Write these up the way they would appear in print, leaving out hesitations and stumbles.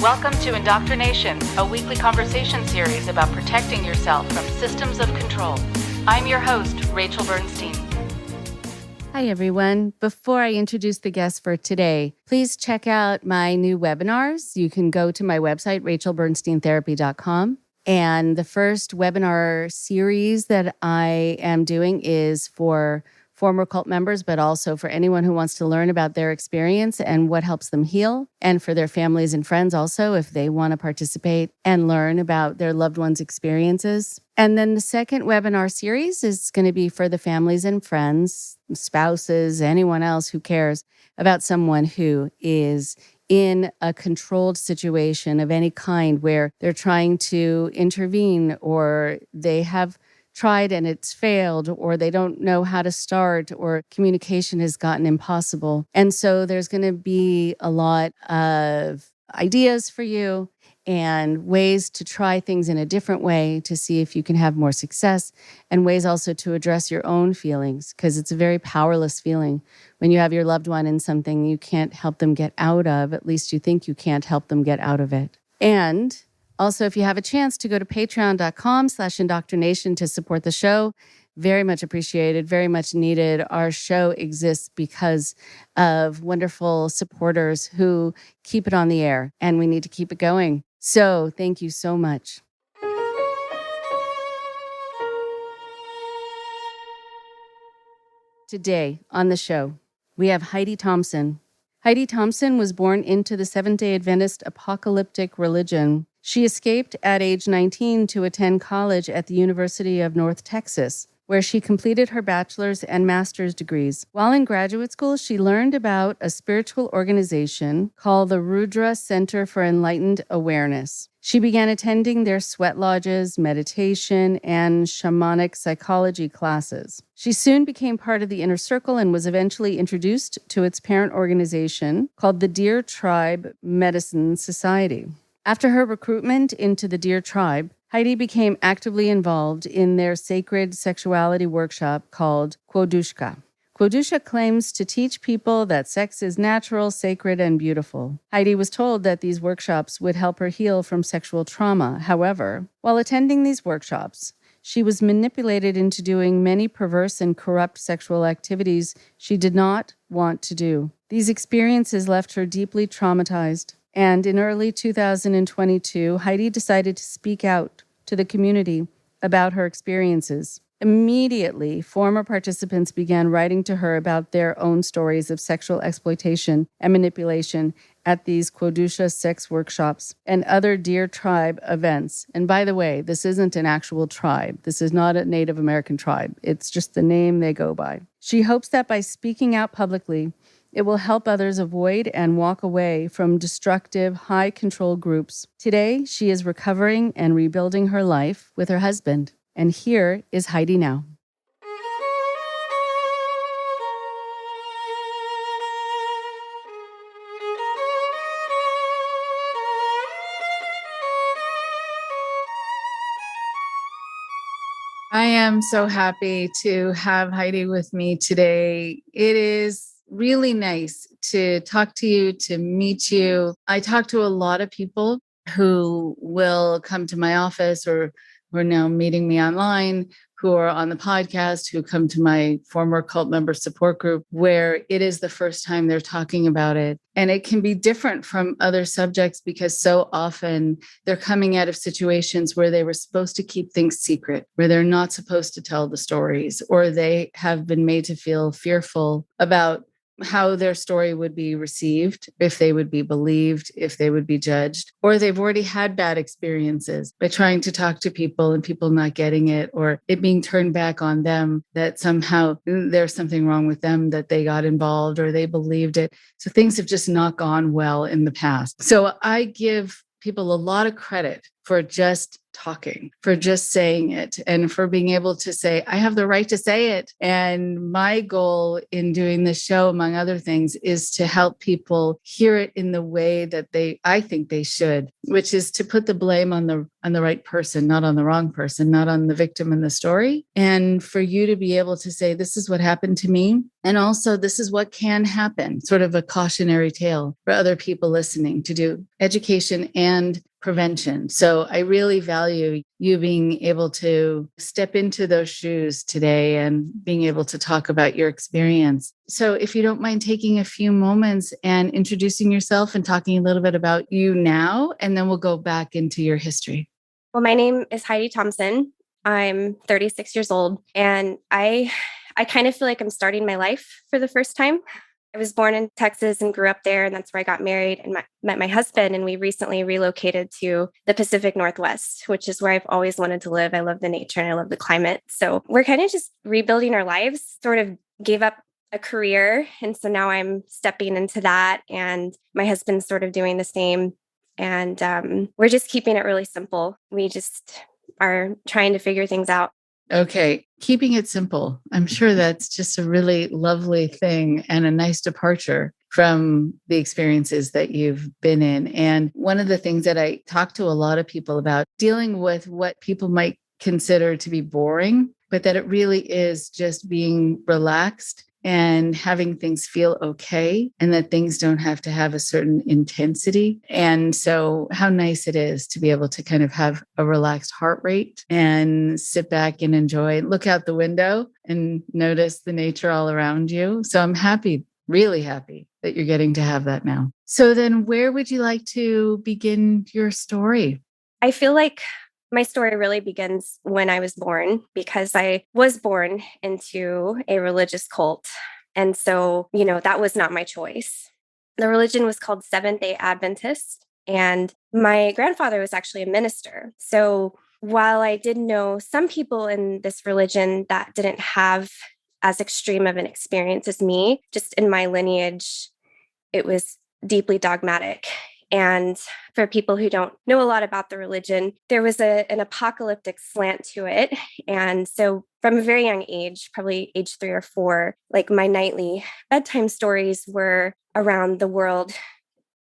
Welcome to IndoctriNation, a weekly conversation series about protecting yourself from systems of control. I'm your host, Rachel Bernstein. Hi, everyone. Before I introduce the guest for today, please check out my new webinars. You can go to my website, rachelbernsteintherapy.com. And the first webinar series that I am doing is for former cult members, but also for anyone who wants to learn about their experience and what helps them heal, and for their families and friends also, if they want to participate and learn about their loved ones' experiences. And then the second webinar series is going to be for the families and friends, spouses, anyone else who cares about someone who is in a controlled situation of any kind where they're trying to intervene, or they have tried and it's failed, or they don't know how to start, or communication has gotten impossible. And so there's going to be a lot of ideas for you and ways to try things in a different way to see if you can have more success, and ways also to address your own feelings, because it's a very powerless feeling when you have your loved one in something you can't help them get out of. At least you think you can't help them get out of it. And also, if you have a chance to go to patreon.com/indoctrination to support the show, very much appreciated, very much needed. Our show exists because of wonderful supporters who keep it on the air, and we need to keep it going. So thank you so much. Today on the show, we have Heidi Thompson. Heidi Thompson was born into the Seventh-Day Adventist apocalyptic religion. She escaped at age 19 to attend college at the University of North Texas, where she completed her bachelor's and master's degrees. While in graduate school, she learned about a spiritual organization called the Rudra Center for Enlightened Awareness. She began attending their sweat lodges, meditation, and shamanic psychology classes. She soon became part of the inner circle and was eventually introduced to its parent organization called the Deer Tribe Medicine Society. After her recruitment into the Deer Tribe, Heidi became actively involved in their sacred sexuality workshop called Quodoushka. Quodoushka claims to teach people that sex is natural, sacred, and beautiful. Heidi was told that these workshops would help her heal from sexual trauma. However, while attending these workshops, she was manipulated into doing many perverse and corrupt sexual activities she did not want to do. These experiences left her deeply traumatized. And in early 2022, Heidi decided to speak out to the community about her experiences. Immediately, former participants began writing to her about their own stories of sexual exploitation and manipulation at these Quodoushka sex workshops and other Deer Tribe events. And by the way, this isn't an actual tribe. This is not a Native American tribe. It's just the name they go by. She hopes that by speaking out publicly, it will help others avoid and walk away from destructive, high-control groups. Today, she is recovering and rebuilding her life with her husband. And here is Heidi now. I am so happy to have Heidi with me today. It is really nice to talk to you, to meet you. I talk to a lot of people who will come to my office or who are now meeting me online, who are on the podcast, who come to my former cult member support group, where it is the first time they're talking about it. And it can be different from other subjects because so often they're coming out of situations where they were supposed to keep things secret, where they're not supposed to tell the stories, or they have been made to feel fearful about how their story would be received, if they would be believed, if they would be judged, or they've already had bad experiences by trying to talk to people and people not getting it, or it being turned back on them, that somehow there's something wrong with them, that they got involved or they believed it. So things have just not gone well in the past. So I give people a lot of credit for just talking, for just saying it, and for being able to say, I have the right to say it. And my goal in doing this show, among other things, is to help people hear it in the way that I think they should, which is to put the blame on the right person, not on the wrong person, not on the victim in the story. And for you to be able to say, this is what happened to me. And also, this is what can happen, sort of a cautionary tale for other people listening, to do education and prevention. So I really value you being able to step into those shoes today and being able to talk about your experience. So if you don't mind taking a few moments and introducing yourself and talking a little bit about you now, and then we'll go back into your history. Well, my name is Heidi Thompson. I'm 36 years old, and I kind of feel like I'm starting my life for the first time. I was born in Texas and grew up there, and that's where I got married and met my husband. And we recently relocated to the Pacific Northwest, which is where I've always wanted to live. I love the nature and I love the climate. So we're kind of just rebuilding our lives, sort of gave up a career. And so now I'm stepping into that, and my husband's sort of doing the same. And we're just keeping it really simple. We just are trying to figure things out. Okay. Keeping it simple. I'm sure that's just a really lovely thing and a nice departure from the experiences that you've been in. And one of the things that I talk to a lot of people about, dealing with what people might consider to be boring, but that it really is just being relaxed and having things feel okay, and that things don't have to have a certain intensity. And so how nice it is to be able to kind of have a relaxed heart rate and sit back and enjoy, look out the window and notice the nature all around you. So I'm happy, really happy that you're getting to have that now. So then where would you like to begin your story? I feel like my story really begins when I was born, because I was born into a religious cult. And so, that was not my choice. The religion was called Seventh-Day Adventist, and my grandfather was actually a minister. So while I did know some people in this religion that didn't have as extreme of an experience as me, just in my lineage, it was deeply dogmatic. And for people who don't know a lot about the religion, there was an apocalyptic slant to it. And so from a very young age, probably age 3 or 4, like my nightly bedtime stories were around the world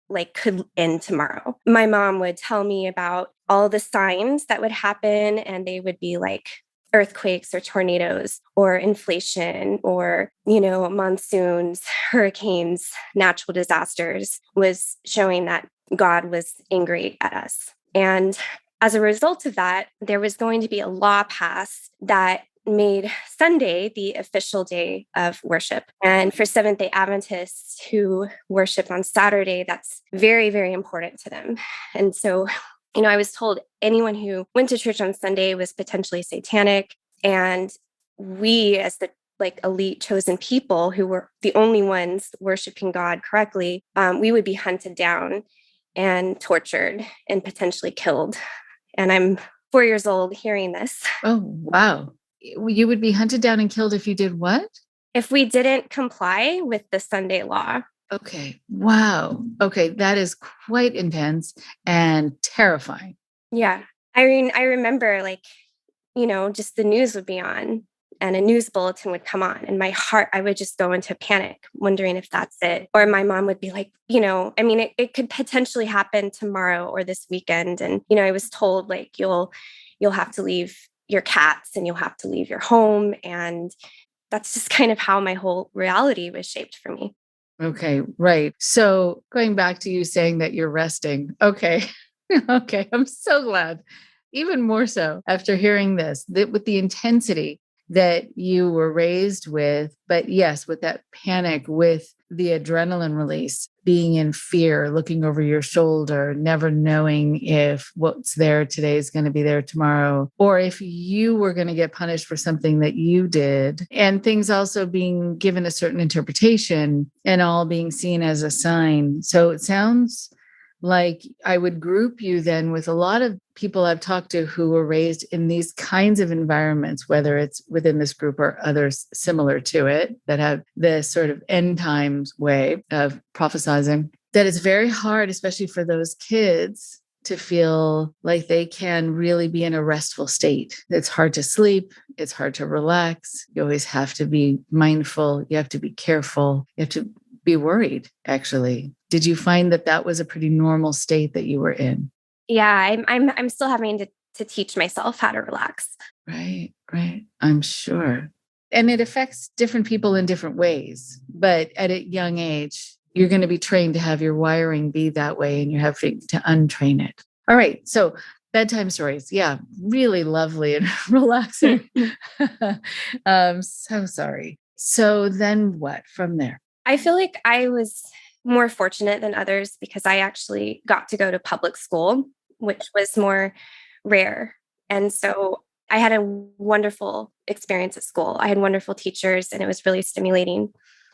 like could end tomorrow. My mom would tell me about all the signs that would happen, and they would be like earthquakes or tornadoes or inflation or, monsoons, hurricanes, natural disasters, was showing that God was angry at us. And as a result of that, there was going to be a law passed that made Sunday the official day of worship. And for Seventh-Day Adventists who worship on Saturday, that's very, very important to them. And so I was told anyone who went to church on Sunday was potentially satanic. And we, as the elite chosen people who were the only ones worshiping God correctly, we would be hunted down and tortured and potentially killed. And I'm 4 years old hearing this. Oh, wow. You would be hunted down and killed if you did what? If we didn't comply with the Sunday law. Okay. Wow. Okay. That is quite intense and terrifying. Yeah. I mean, I remember just the news would be on and a news bulletin would come on, and my heart, I would just go into panic, wondering if that's it. Or my mom would be like, it could potentially happen tomorrow or this weekend. And, I was told you'll have to leave your cats and you'll have to leave your home. And that's just kind of how my whole reality was shaped for me. Okay, right. So going back to you saying that you're resting. Okay. Okay. I'm so glad. Even more so after hearing this, that with the intensity that you were raised with, but yes, with that panic, with the adrenaline release, being in fear, looking over your shoulder, never knowing if what's there today is going to be there tomorrow, or if you were going to get punished for something that you did, and things also being given a certain interpretation and all being seen as a sign. So it sounds like I would group you then with a lot of people I've talked to who were raised in these kinds of environments, whether it's within this group or others similar to it that have this sort of end times way of prophesizing, that it's very hard, especially for those kids, to feel like they can really be in a restful state. It's hard to sleep. It's hard to relax. You always have to be mindful. You have to be careful. You have to be worried, actually. Did you find that that was a pretty normal state that you were in? Yeah, I'm still having to teach myself how to relax. Right, right. I'm sure. And it affects different people in different ways. But at a young age, you're going to be trained to have your wiring be that way, and you're having to untrain it. All right. So bedtime stories. Yeah, really lovely and relaxing. So sorry. So then what from there? I feel like I was more fortunate than others because I actually got to go to public school, which was more rare. And so I had a wonderful experience at school. I had wonderful teachers, and it was really stimulating.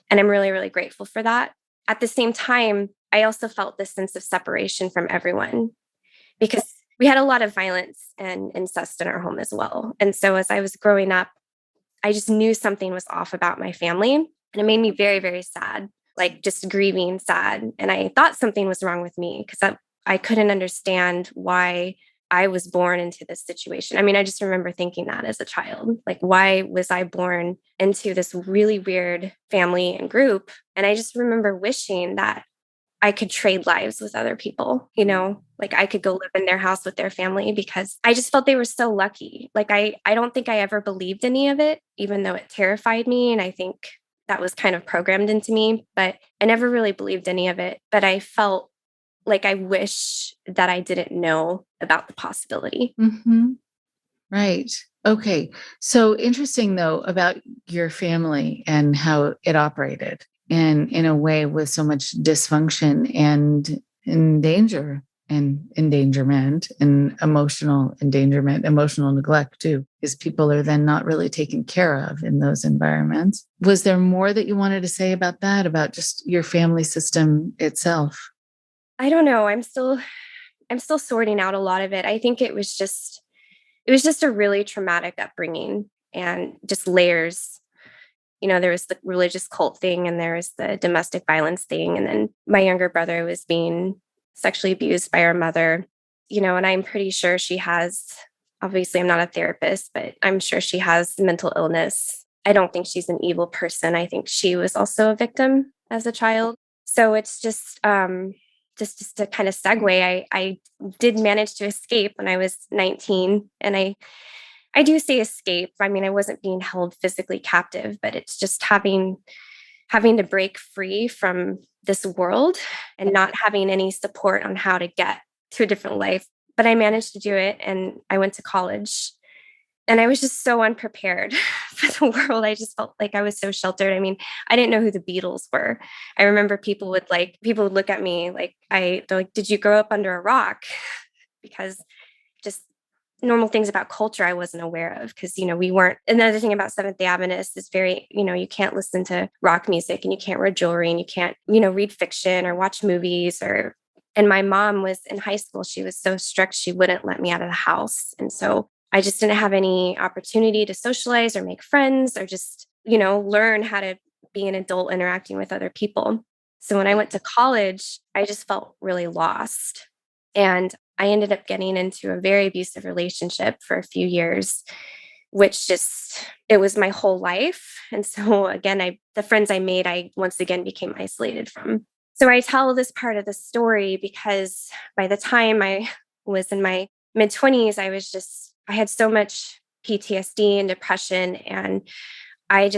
And I'm really, really grateful for that. At the same time, I also felt this sense of separation from everyone because we had a lot of violence and incest in our home as well. And so as I was growing up, I just knew something was off about my family. And it made me very, very sad, like just grieving, sad. And I thought something was wrong with me because I couldn't understand why I was born into this situation. I mean, I just remember thinking that as a child, like, why was I born into this really weird family and group? And I just remember wishing that I could trade lives with other people, like I could go live in their house with their family because I just felt they were so lucky. Like, I don't think I ever believed any of it, even though it terrified me. And I think that was kind of programmed into me, but I never really believed any of it. But I felt like I wish that I didn't know about the possibility. Mm-hmm. Right. Okay. So interesting, though, about your family and how it operated, and in a way with so much dysfunction and danger and endangerment and emotional endangerment, emotional neglect too, because people are then not really taken care of in those environments. Was there more that you wanted to say about that, about just your family system itself? I don't know. I'm still sorting out a lot of it. I think it was just a really traumatic upbringing and just layers. There was the religious cult thing, and there was the domestic violence thing. And then my younger brother was being sexually abused by our mother, and I'm pretty sure she has, obviously I'm not a therapist, but I'm sure she has mental illness. I don't think she's an evil person. I think she was also a victim as a child. So it's just to kind of segue, I did manage to escape when I was 19. And I do say escape. I mean, I wasn't being held physically captive, but it's just having to break free from this world and not having any support on how to get to a different life. But I managed to do it, and I went to college. And I was just so unprepared for the world. I just felt like I was so sheltered. I mean, I didn't know who the Beatles were. I remember people would look at me like they're like, "Did you grow up under a rock?" Because just normal things about culture I wasn't aware of, because, we weren't. Another thing about Seventh-Day Adventist is very, you can't listen to rock music, and you can't wear jewelry, and you can't, read fiction or watch movies and my mom was in high school. She was so strict. She wouldn't let me out of the house. And so I just didn't have any opportunity to socialize or make friends or just, learn how to be an adult interacting with other people. So when I went to college, I just felt really lost. And I ended up getting into a very abusive relationship for a few years, which it was my whole life. And so again, the friends I made, I once again became isolated from. So I tell this part of the story because by the time I was in my mid-20s, I had so much PTSD and depression, and I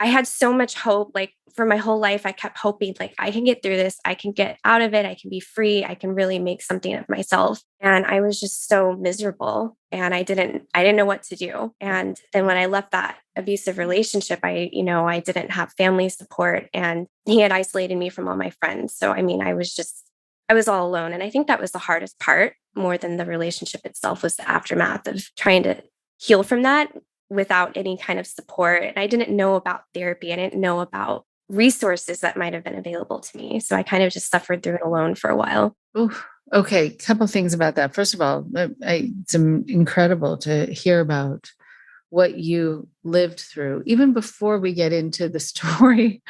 had so much hope. Like, for my whole life, I kept hoping, like, I can get through this. I can get out of it. I can be free. I can really make something of myself. And I was just so miserable, and I didn't know what to do. And then when I left that abusive relationship, I didn't have family support, and he had isolated me from all my friends. So, I mean, I was all alone. And I think that was the hardest part, more than the relationship itself, was the aftermath of trying to heal from that without any kind of support. And I didn't know about therapy. I didn't know about resources that might have been available to me. So I kind of just suffered through it alone for a while. Oof. Okay. A couple of things about that. First of all, it's incredible to hear about what you lived through, even before we get into the story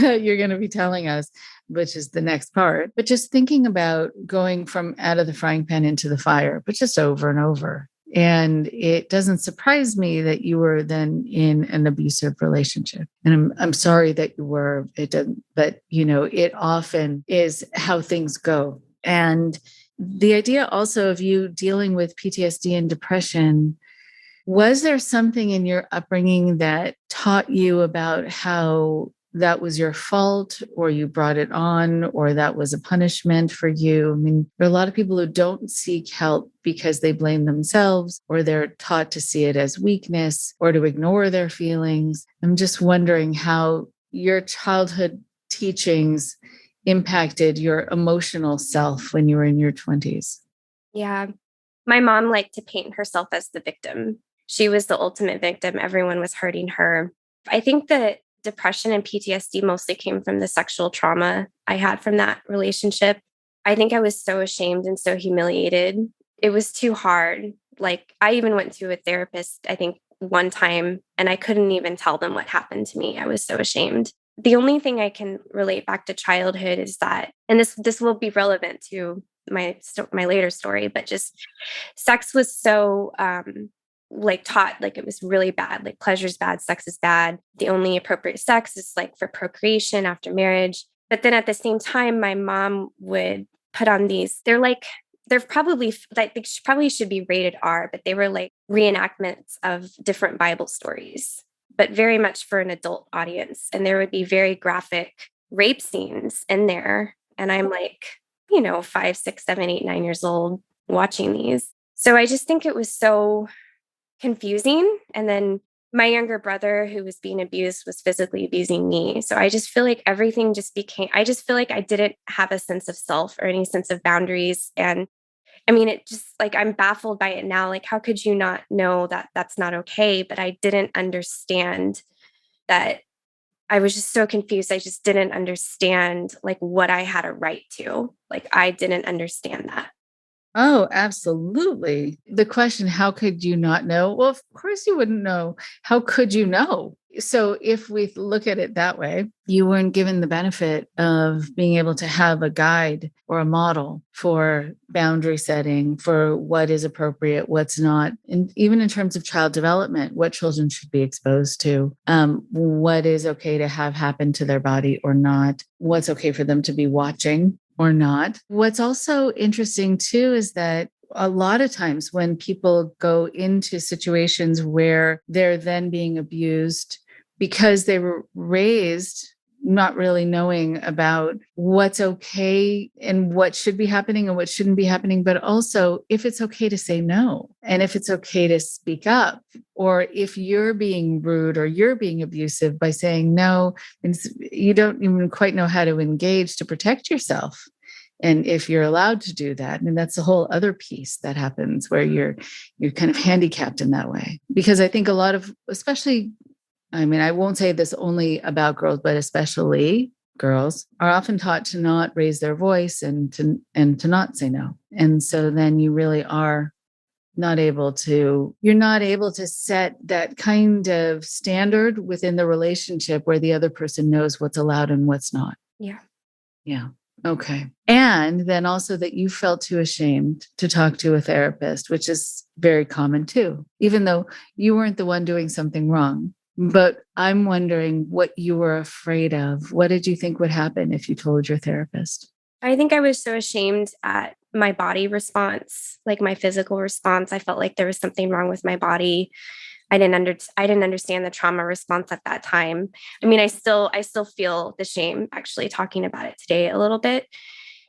that you're going to be telling us. which is the next part, but just thinking about going from out of the frying pan into the fire, but just over and over. And it doesn't surprise me that you were then in an abusive relationship. And I'm sorry that you were, it doesn't, but it often is how things go. And the idea also of you dealing with PTSD and depression, was there something in your upbringing that taught you about how that was your fault, or you brought it on, or that was a punishment for you? I mean, there are a lot of people who don't seek help because they blame themselves, or they're taught to see it as weakness or to ignore their feelings. I'm just wondering how your childhood teachings impacted your emotional self when you were in your 20s. Yeah. My mom liked to paint herself as the victim. She was the ultimate victim. Everyone was hurting her. I think that depression and PTSD mostly came from the sexual trauma I had from that relationship. I think I was so ashamed and so humiliated. It was too hard. Like, I even went to a therapist, I think, one time, and I couldn't even tell them what happened to me. I was so ashamed. The only thing I can relate back to childhood is that, and this will be relevant to my later story, but just sex was so taught like it was really bad, like pleasure's bad, sex is bad. The only appropriate sex is like for procreation after marriage. But then at the same time, my mom would put on these, they're probably like, they probably should be rated R, but they were like reenactments of different Bible stories, but very much for an adult audience. And there would be very graphic rape scenes in there. And I'm like, 5, 6, 7, 8, 9 years old watching these. So I just think it was so confusing. And then my younger brother, who was being abused, was physically abusing me. So I just feel like everything just I just feel like I didn't have a sense of self or any sense of boundaries. And I mean, it just like, I'm baffled by it now. Like, how could you not know that that's not okay? But I didn't understand that. I was just so confused. I just didn't understand like what I had a right to. Like, I didn't understand that. Oh, absolutely. The question, how could you not know? Well, of course you wouldn't know. How could you know? So if we look at it that way, you weren't given the benefit of being able to have a guide or a model for boundary setting, for what is appropriate, what's not. And even in terms of child development, what children should be exposed to, what is okay to have happen to their body or not, what's okay for them to be watching or not. What's also interesting too is that a lot of times when people go into situations where they're then being abused because they were raised not really knowing about what's okay and what should be happening and what shouldn't be happening, but also if it's okay to say no and if it's okay to speak up, or if you're being rude or you're being abusive by saying no, and you don't even quite know how to engage to protect yourself. And if you're allowed to do that, and that's a whole other piece that happens where you're kind of handicapped in that way. Because I think a lot of, especially, I mean, I won't say this only about girls, but especially girls are often taught to not raise their voice and to not say no. And so then you really are you're not able to set that kind of standard within the relationship where the other person knows what's allowed and what's not. Yeah. Yeah. Okay. And then also that you felt too ashamed to talk to a therapist, which is very common too, even though you weren't the one doing something wrong. But I'm wondering what you were afraid of. What did you think would happen if you told your therapist? I think I was so ashamed at my body response, like my physical response. I felt like there was something wrong with my body. I didn't understand the trauma response at that time. I mean, I still feel the shame actually talking about it today a little bit.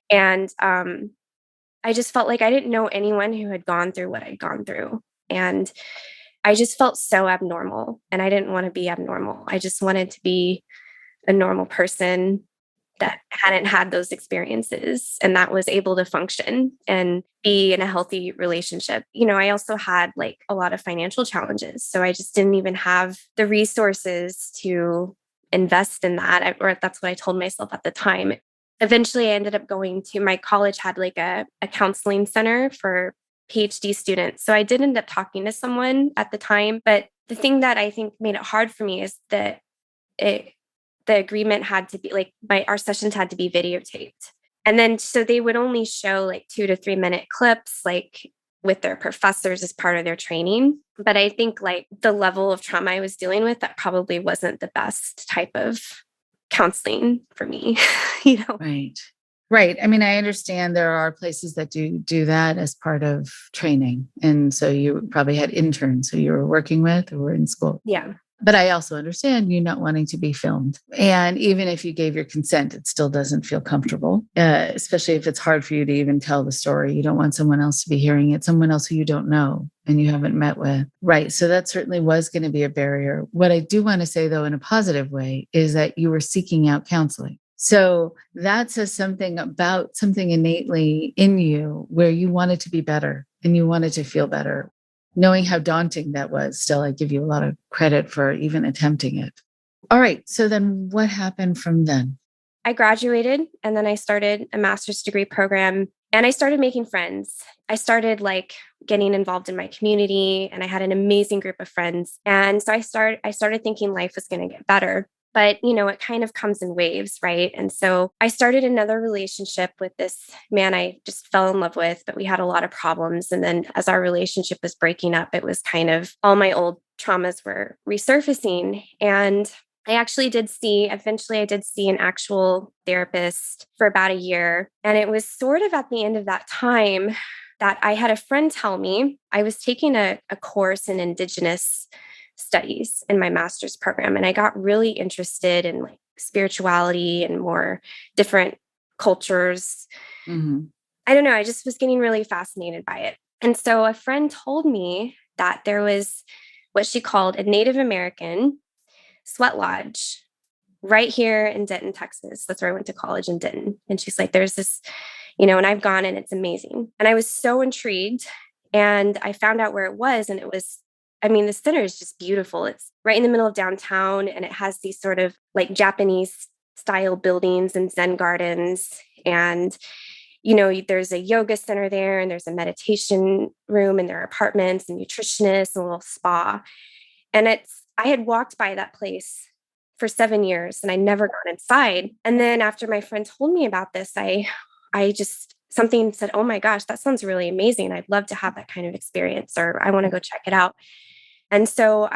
And I just felt like I didn't know anyone who had gone through what I'd gone through. And I just felt so abnormal, and I didn't want to be abnormal. I just wanted to be a normal person that hadn't had those experiences and that was able to function and be in a healthy relationship. I also had like a lot of financial challenges. So I just didn't even have the resources to invest in that, or that's what I told myself at the time. Eventually, I ended up going to my college had like a counseling center for PhD students. So I did end up talking to someone at the time. But the thing that I think made it hard for me is that the the agreement had to be like our sessions had to be videotaped. And then so they would only show like 2 to 3 minute clips, like with their professors as part of their training. But I think like the level of trauma I was dealing with, that probably wasn't the best type of counseling for me, you know? Right. Right. I mean, I understand there are places that do that as part of training. And so you probably had interns who you were working with or were in school. Yeah. But I also understand you not wanting to be filmed. And even if you gave your consent, it still doesn't feel comfortable, especially if it's hard for you to even tell the story. You don't want someone else to be hearing it, someone else who you don't know and you haven't met with. Right. So that certainly was going to be a barrier. What I do want to say, though, in a positive way, is that you were seeking out counseling. So that says something about something innately in you where you wanted to be better and you wanted to feel better. Knowing how daunting that was, still, I give you a lot of credit for even attempting it. All right. So then what happened from then? I graduated and then I started a master's degree program and I started making friends. I started like getting involved in my community and I had an amazing group of friends. And so I started thinking life was going to get better. But, you know, it kind of comes in waves, right? And so I started another relationship with this man I just fell in love with, but we had a lot of problems. And then as our relationship was breaking up, it was kind of all my old traumas were resurfacing. And eventually I did see an actual therapist for about a year. And it was sort of at the end of that time that I had a friend tell me I was taking a course in Indigenous studies in my master's program. And I got really interested in like spirituality and more different cultures. Mm-hmm. I don't know. I just was getting really fascinated by it. And so a friend told me that there was what she called a Native American sweat lodge right here in Denton, Texas. That's where I went to college, in Denton. And she's like, there's this, you know, and I've gone and it's amazing. And I was so intrigued. And I found out where it was. And it was, I mean, the center is just beautiful. It's right in the middle of downtown. And it has these sort of like Japanese style buildings and Zen gardens. And, you know, there's a yoga center there and there's a meditation room and there are apartments and nutritionists and a little spa. And I had walked by that place for 7 years and I never got inside. And then after my friend told me about this, I just, something said, oh my gosh, that sounds really amazing. I'd love to have that kind of experience, or I want to go check it out. And so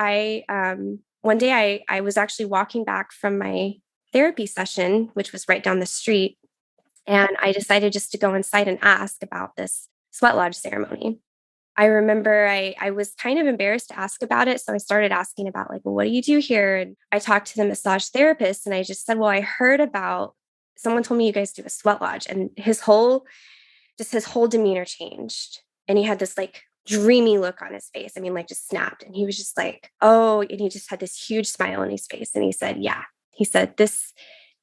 one day I was actually walking back from my therapy session, which was right down the street. And I decided just to go inside and ask about this sweat lodge ceremony. I remember I was kind of embarrassed to ask about it. So I started asking about like, well, what do you do here? And I talked to the massage therapist and I just said, well, I heard about, someone told me you guys do a sweat lodge, and his whole demeanor changed. And he had this like dreamy look on his face. I mean, like just snapped. And he was just like, oh, and he just had this huge smile on his face. And he said, yeah, he said, this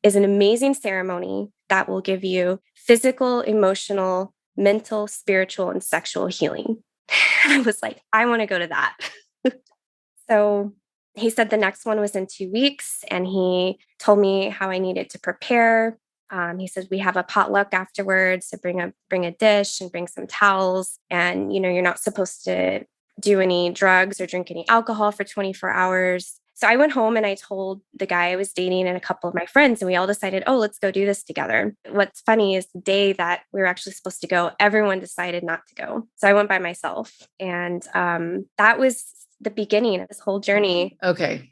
is an amazing ceremony that will give you physical, emotional, mental, spiritual, and sexual healing. I was like, I want to go to that. So he said the next one was in 2 weeks, and he told me how I needed to prepare. He said, we have a potluck afterwards, so bring a dish and bring some towels. And, you know, you're not supposed to do any drugs or drink any alcohol for 24 hours. So I went home and I told the guy I was dating and a couple of my friends, and we all decided, oh, let's go do this together. What's funny is the day that we were actually supposed to go, everyone decided not to go. So I went by myself. And that was the beginning of this whole journey. Okay.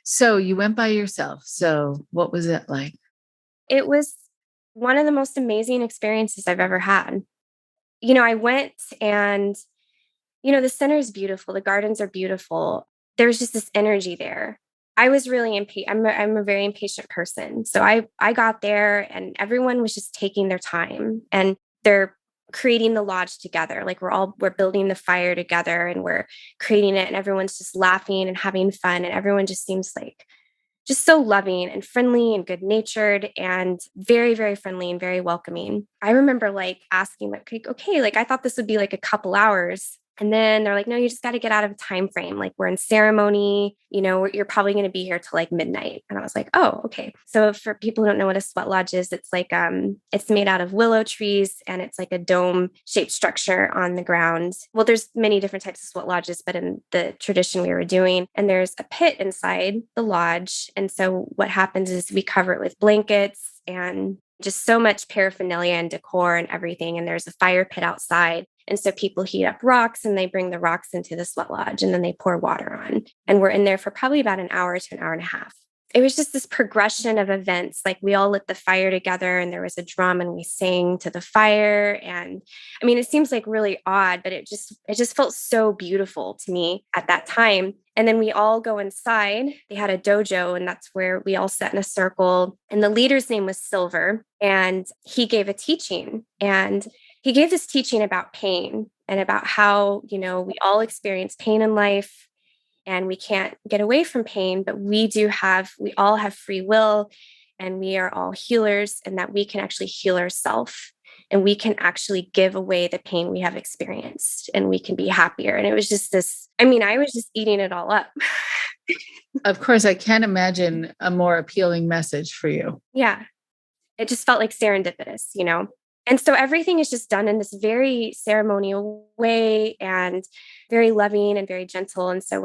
So you went by yourself. So what was it like? It was one of the most amazing experiences I've ever had. You know, I went and, you know, the center is beautiful. The gardens are beautiful. There was just this energy there. I was really impatient. I'm a very impatient person. So I got there and everyone was just taking their time and they're creating the lodge together. Like we're building the fire together and we're creating it, and everyone's just laughing and having fun. And everyone just seems like just so loving and friendly and good natured and very, very friendly and very welcoming. I remember like asking like, okay, like I thought this would be like a couple hours. And then they're like, no, you just got to get out of a time frame. Like, we're in ceremony, you're probably going to be here till like midnight. And I was like, oh, okay. So for people who don't know what a sweat lodge is, it's like, it's made out of willow trees, and it's like a dome shaped structure on the ground. Well, there's many different types of sweat lodges, but in the tradition we were doing, and there's a pit inside the lodge. And so what happens is we cover it with blankets and just so much paraphernalia and decor and everything. And there's a fire pit outside. And so people heat up rocks and they bring the rocks into the sweat lodge, and then they pour water on. And we're in there for probably about an hour to an hour and a half. It was just this progression of events. Like, we all lit the fire together, and there was a drum, and we sang to the fire. And I mean, it seems like really odd, but it just felt so beautiful to me at that time. And then we all go inside. They had a dojo, and that's where we all sat in a circle. And the leader's name was Silver, and he gave a teaching. And he gave this teaching about pain and about how, we all experience pain in life, and we can't get away from pain, but we all have free will, and we are all healers, and that we can actually heal ourselves, and we can actually give away the pain we have experienced, and we can be happier. And it was just I was just eating it all up. Of course, I can't imagine a more appealing message for you. Yeah. It just felt like serendipitous, And so everything is just done in this very ceremonial way, and very loving and very gentle. And so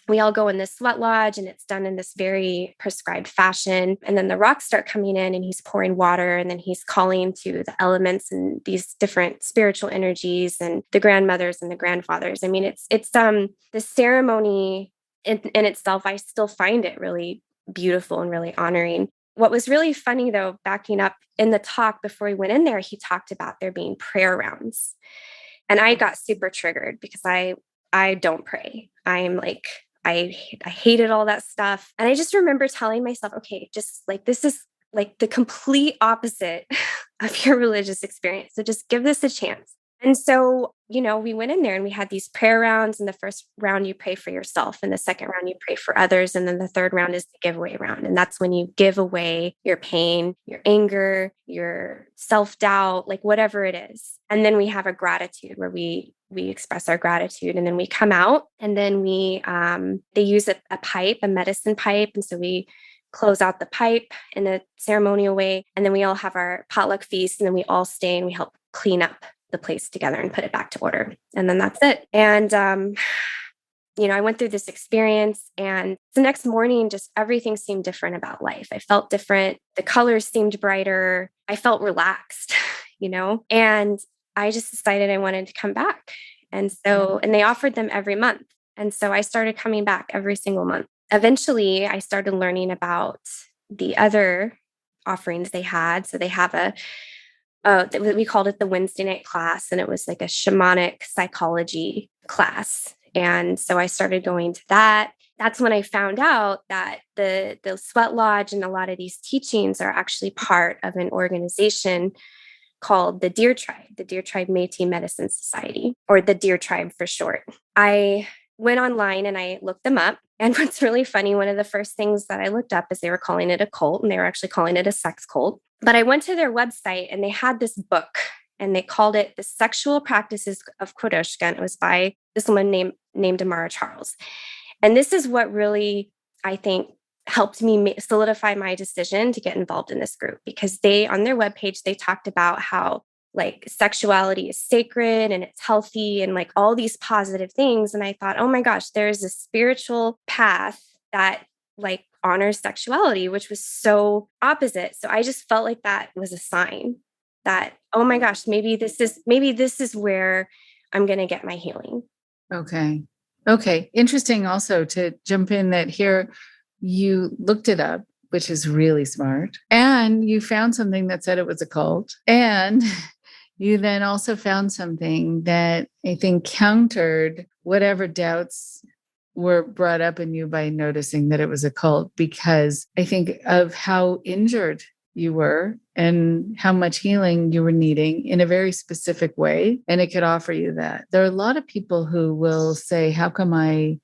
we all go in this sweat lodge, and it's done in this very prescribed fashion. And then the rocks start coming in, and he's pouring water, and then he's calling to the elements and these different spiritual energies and the grandmothers and the grandfathers. I mean, it's the ceremony in itself, I still find it really beautiful and really honoring. What was really funny, though, backing up in the talk before we went in there, he talked about there being prayer rounds. And I got super triggered because I don't pray. I'm like, I hated all that stuff. And I just remember telling myself, okay, just like, this is like the complete opposite of your religious experience. So just give this a chance. And so, we went in there, and we had these prayer rounds. And the first round, you pray for yourself. And the second round, you pray for others. And then the third round is the giveaway round. And that's when you give away your pain, your anger, your self-doubt, like whatever it is. And then we have a gratitude where we express our gratitude. And then we come out, and then they use a pipe, a medicine pipe. And so we close out the pipe in a ceremonial way. And then we all have our potluck feast, and then we all stay and we help clean up the place together and put it back to order. And then that's it. And, I went through this experience, and the next morning, just everything seemed different about life. I felt different. The colors seemed brighter. I felt relaxed, and I just decided I wanted to come back. And so, and they offered them every month. And so I started coming back every single month. Eventually, I started learning about the other offerings they had. So they have we called it the Wednesday night class, and it was like a shamanic psychology class. And so I started going to that. That's when I found out that the sweat lodge and a lot of these teachings are actually part of an organization called the Deer Tribe Métis Medicine Society, or the Deer Tribe for short. I went online and I looked them up. And what's really funny, one of the first things that I looked up is they were calling it a cult, and they were actually calling it a sex cult. But I went to their website, and they had this book, and they called it The Sexual Practices of Kodoshka. And it was by this woman named Amara Charles. And this is what really, I think, helped me solidify my decision to get involved in this group, because on their webpage, they talked about how like sexuality is sacred and it's healthy and like all these positive things. And I thought, oh my gosh, there's a spiritual path that like honors sexuality, which was so opposite. So I just felt like that was a sign that, oh my gosh, maybe this is where I'm going to get my healing. Okay. Interesting also to jump in that here you looked it up, which is really smart. And you found something that said it was a cult. And you then also found something that I think countered whatever doubts were brought up in you by noticing that it was a cult, because I think of how injured you were and how much healing you were needing in a very specific way. And it could offer you that. There are a lot of people who will say, how come I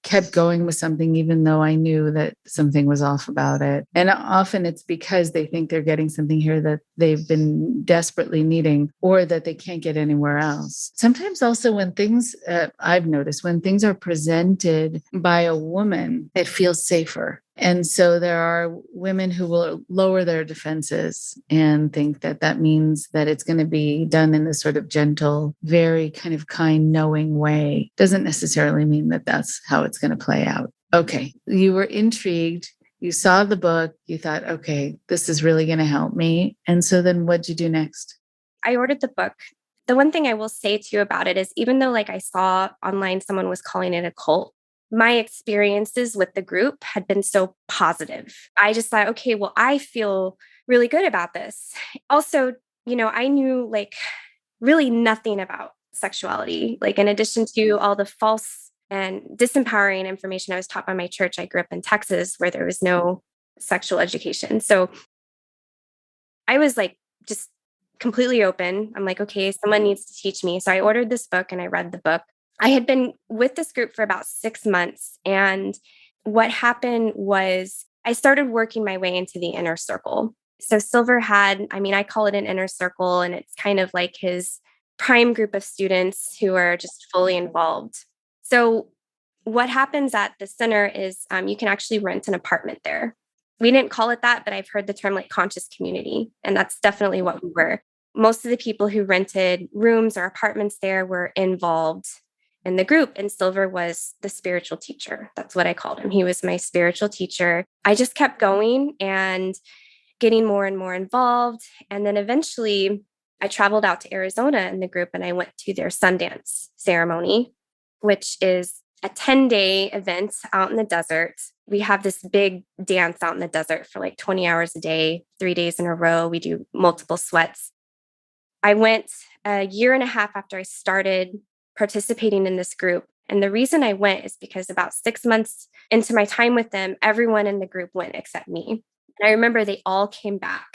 kept going with something, even though I knew that something was off about it. And often it's because they think they're getting something here that they've been desperately needing or that they can't get anywhere else. Sometimes also when things, I've noticed, when things are presented by a woman, it feels safer. And so there are women who will lower their defenses and think that that means that it's going to be done in this sort of gentle, very kind of kind, knowing way. Doesn't necessarily mean that that's how it's going to play out. Okay. You were intrigued. You saw the book. You thought, okay, this is really going to help me. And so then what'd you do next? I ordered the book. The one thing I will say to you about it is even though like I saw online someone was calling it a cult, my experiences with the group had been so positive. I just thought, okay, well, I feel really good about this. Also, I knew like really nothing about sexuality. Like in addition to all the false and disempowering information I was taught by my church, I grew up in Texas where there was no sexual education. So I was like just completely open. I'm like, okay, someone needs to teach me. So I ordered this book and I read the book. I had been with this group for about 6 months. And what happened was I started working my way into the inner circle. So Silver had, I call it an inner circle, and it's kind of like his prime group of students who are just fully involved. So what happens at the center is you can actually rent an apartment there. We didn't call it that, but I've heard the term like conscious community. And that's definitely what we were. Most of the people who rented rooms or apartments there were involved in the group, and Silver was the spiritual teacher. That's what I called him. He was my spiritual teacher. I just kept going and getting more and more involved. And then eventually I traveled out to Arizona in the group and I went to their Sundance ceremony, which is a 10-day event out in the desert. We have this big dance out in the desert for like 20 hours a day, 3 days in a row. We do multiple sweats. I went a year and a half after I started participating in this group. And the reason I went is because about 6 months into my time with them, everyone in the group went except me. And I remember they all came back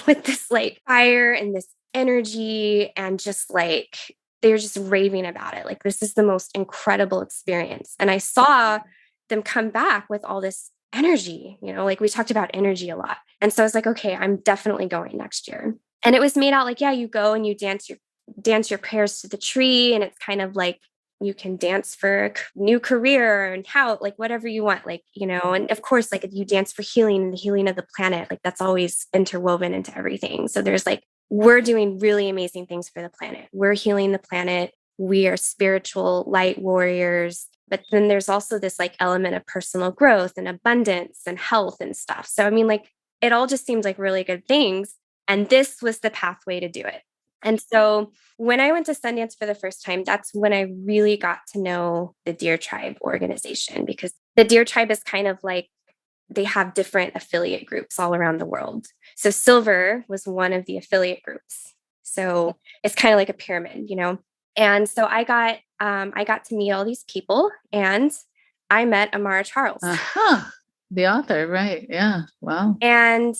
with this like fire and this energy and just like, they were just raving about it. Like, this is the most incredible experience. And I saw them come back with all this energy, like we talked about energy a lot. And so I was like, okay, I'm definitely going next year. And it was made out like, yeah, you go and you dance your prayers to the tree. And it's kind of like, you can dance for a new career and how, like, whatever you want, like, and of course, like you dance for healing and the healing of the planet. Like that's always interwoven into everything. So there's like, we're doing really amazing things for the planet. We're healing the planet. We are spiritual light warriors. But then there's also this like element of personal growth and abundance and health and stuff. So, like it all just seems like really good things. And this was the pathway to do it. And so when I went to Sundance for the first time, that's when I really got to know the Deer Tribe organization, because the Deer Tribe is kind of like, they have different affiliate groups all around the world. So Silver was one of the affiliate groups. So it's kind of like a pyramid, And so I got to meet all these people, and I met Amara Charles. The author, right? Yeah. Wow. And,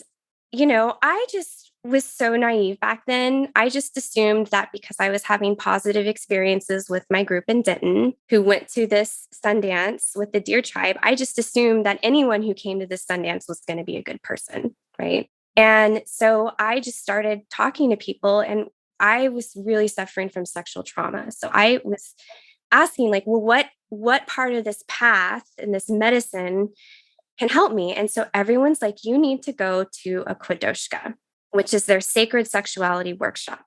I just was so naive back then. I just assumed that because I was having positive experiences with my group in Denton, who went to this Sundance with the Deer Tribe, I just assumed that anyone who came to this Sundance was going to be a good person, right? And so I just started talking to people, and I was really suffering from sexual trauma. So I was asking like, well, what part of this path and this medicine can help me? And so everyone's like, you need to go to a Quodoushka, which is their sacred sexuality workshop.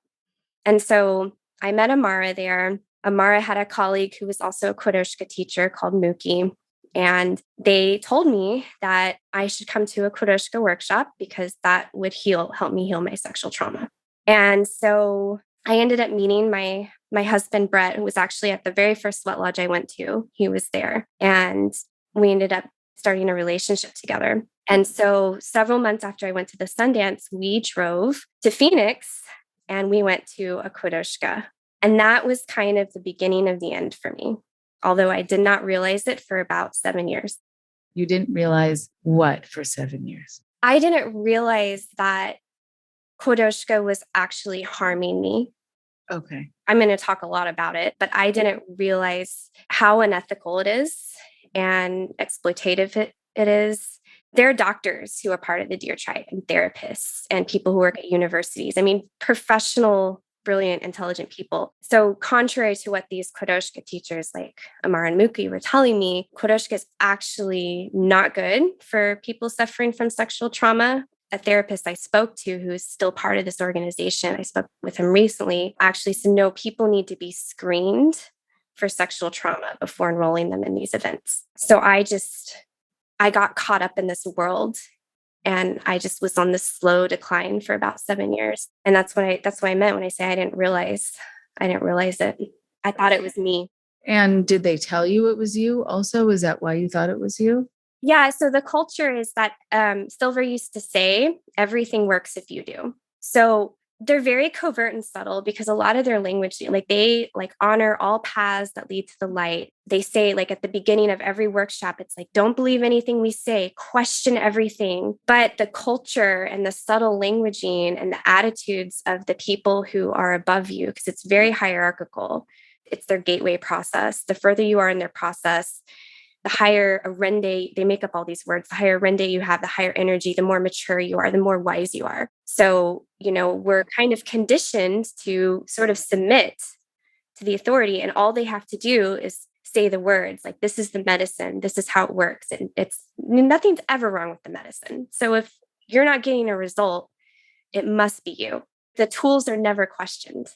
And so I met Amara there. Amara had a colleague who was also a Quodoushka teacher called Mookie. And they told me that I should come to a Quodoushka workshop because that would help me heal my sexual trauma. And so I ended up meeting my husband, Brett, who was actually at the very first sweat lodge I went to. He was there. And we ended up starting a relationship together. And so several months after I went to the Sundance, we drove to Phoenix and we went to a Quodoushka. And that was kind of the beginning of the end for me, although I did not realize it for about 7 years. You didn't realize what for 7 years? I didn't realize that Quodoushka was actually harming me. Okay. I'm going to talk a lot about it, but I didn't realize how unethical it is and exploitative it is. There are doctors who are part of the Deer Tribe and therapists and people who work at universities. I mean, professional, brilliant, intelligent people. So contrary to what these Quodoushka teachers like Amar and Muki were telling me, Quodoushka is actually not good for people suffering from sexual trauma. A therapist I spoke to, who is still part of this organization, I spoke with him recently, actually said, no, people need to be screened for sexual trauma before enrolling them in these events. So I got caught up in this world, and I just was on this slow decline for about 7 years. And that's what I meant when I say I didn't realize it. I thought it was me. And did they tell you it was you also? Is that why you thought it was you? Yeah. So the culture is that Silver used to say, everything works if you do. So they're very covert and subtle because a lot of their language, like they honor all paths that lead to the light. They say like at the beginning of every workshop, it's like, don't believe anything we say, question everything. But the culture and the subtle languaging and the attitudes of the people who are above you, because it's very hierarchical, it's their gateway process. The further you are in their process, the higher a rende, they make up all these words, the higher rende you have, the higher energy, the more mature you are, the more wise you are. So, we're kind of conditioned to sort of submit to the authority, and all they have to do is say the words like, this is the medicine, this is how it works. And nothing's ever wrong with the medicine. So if you're not getting a result, it must be you. The tools are never questioned.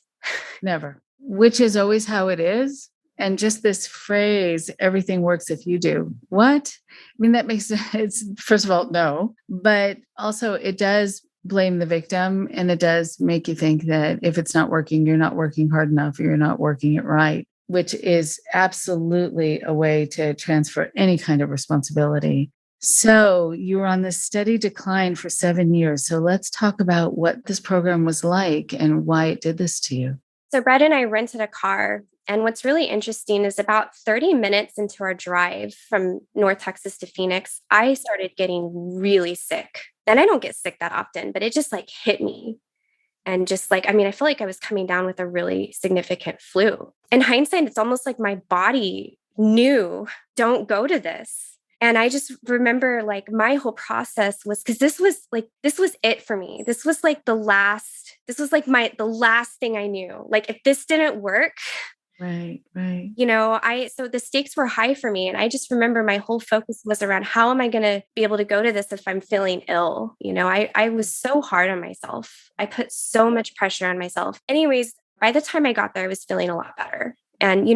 Never, which is always how it is. And just this phrase, everything works if you do. What? I mean, that makes it's, first of all, no, but also it does blame the victim. And it does make you think that if it's not working, you're not working hard enough, or you're not working it right, which is absolutely a way to transfer any kind of responsibility. So you were on this steady decline for 7 years. So let's talk about what this program was like and why it did this to you. So Brett and I rented a car. And what's really interesting is about 30 minutes into our drive from North Texas to Phoenix, I started getting really sick. And I don't get sick that often, but it just hit me. And just I feel like I was coming down with a really significant flu. In hindsight, it's almost like my body knew, don't go to this. And I just remember my whole process was, because this was it for me. This was the last thing I knew. If this didn't work, Right. So the stakes were high for me. And I just remember my whole focus was around, how am I going to be able to go to this if I'm feeling ill? I was so hard on myself. I put so much pressure on myself. Anyways, by the time I got there, I was feeling a lot better. And,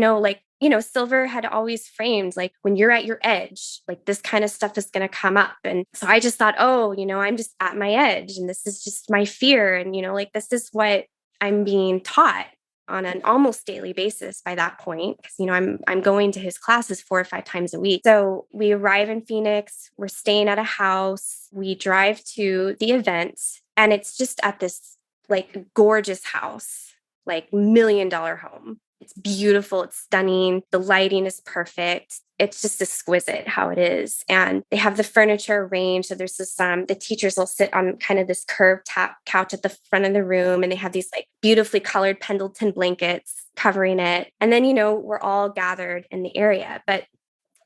Silver had always framed, when you're at your edge, this kind of stuff is going to come up. And so I just thought, I'm just at my edge, and this is just my fear. And, this is what I'm being taught on an almost daily basis by that point, because I'm going to his classes 4 or 5 times a week. So we arrive in Phoenix, we're staying at a house, we drive to the event, and it's just at this gorgeous house, $1 million home. It's beautiful, it's stunning, the lighting is perfect. It's just exquisite how it is. And they have the furniture arranged. So there's this, the teachers will sit on kind of this curved couch at the front of the room. And they have these beautifully colored Pendleton blankets covering it. And then, we're all gathered in the area. But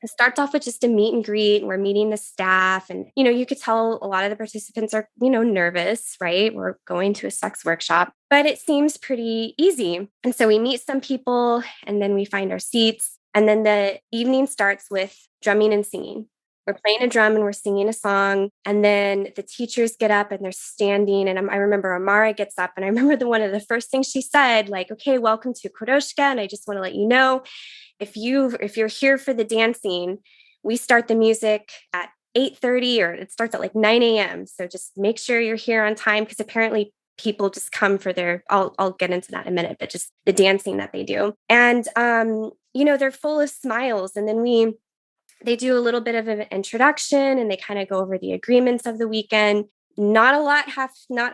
it starts off with just a meet and greet. We're meeting the staff. And, you could tell a lot of the participants are, nervous, right? We're going to a sex workshop, but it seems pretty easy. And so we meet some people, and then we find our seats. And then the evening starts with drumming and singing. We're playing a drum and we're singing a song. And then the teachers get up and they're standing. And I remember Amara gets up, and I remember one of the first things she said, okay, welcome to Kodoshka. And I just want to let you know, if you're here for the dancing, we start the music at 8:30, or it starts at 9 a.m. So just make sure you're here on time, because apparently people just come for I'll get into that in a minute, but just the dancing that they do. And, they're full of smiles. And then they do a little bit of an introduction, and they kind of go over the agreements of the weekend. Not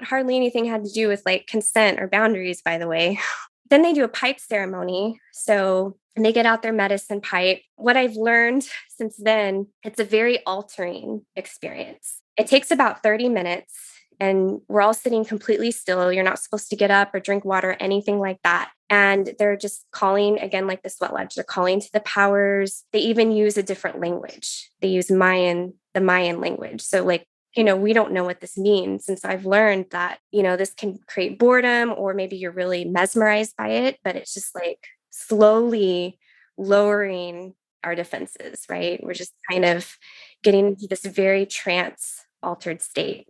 hardly anything had to do with consent or boundaries, by the way. Then they do a pipe ceremony. So they get out their medicine pipe. What I've learned since then, it's a very altering experience. It takes about 30 minutes. And we're all sitting completely still. You're not supposed to get up or drink water, anything like that. And they're just calling, again, like the sweat lodge, they're calling to the powers. They even use a different language. They use the Mayan language. So like, we don't know what this means. And so I've learned that, this can create boredom, or maybe you're really mesmerized by it, but it's just like slowly lowering our defenses, right? We're just kind of getting into this very trance altered state.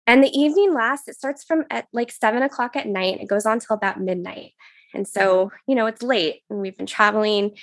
And the evening lasts, it starts from at like 7:00 at night. It goes on till about midnight. And so, it's late and we've been traveling.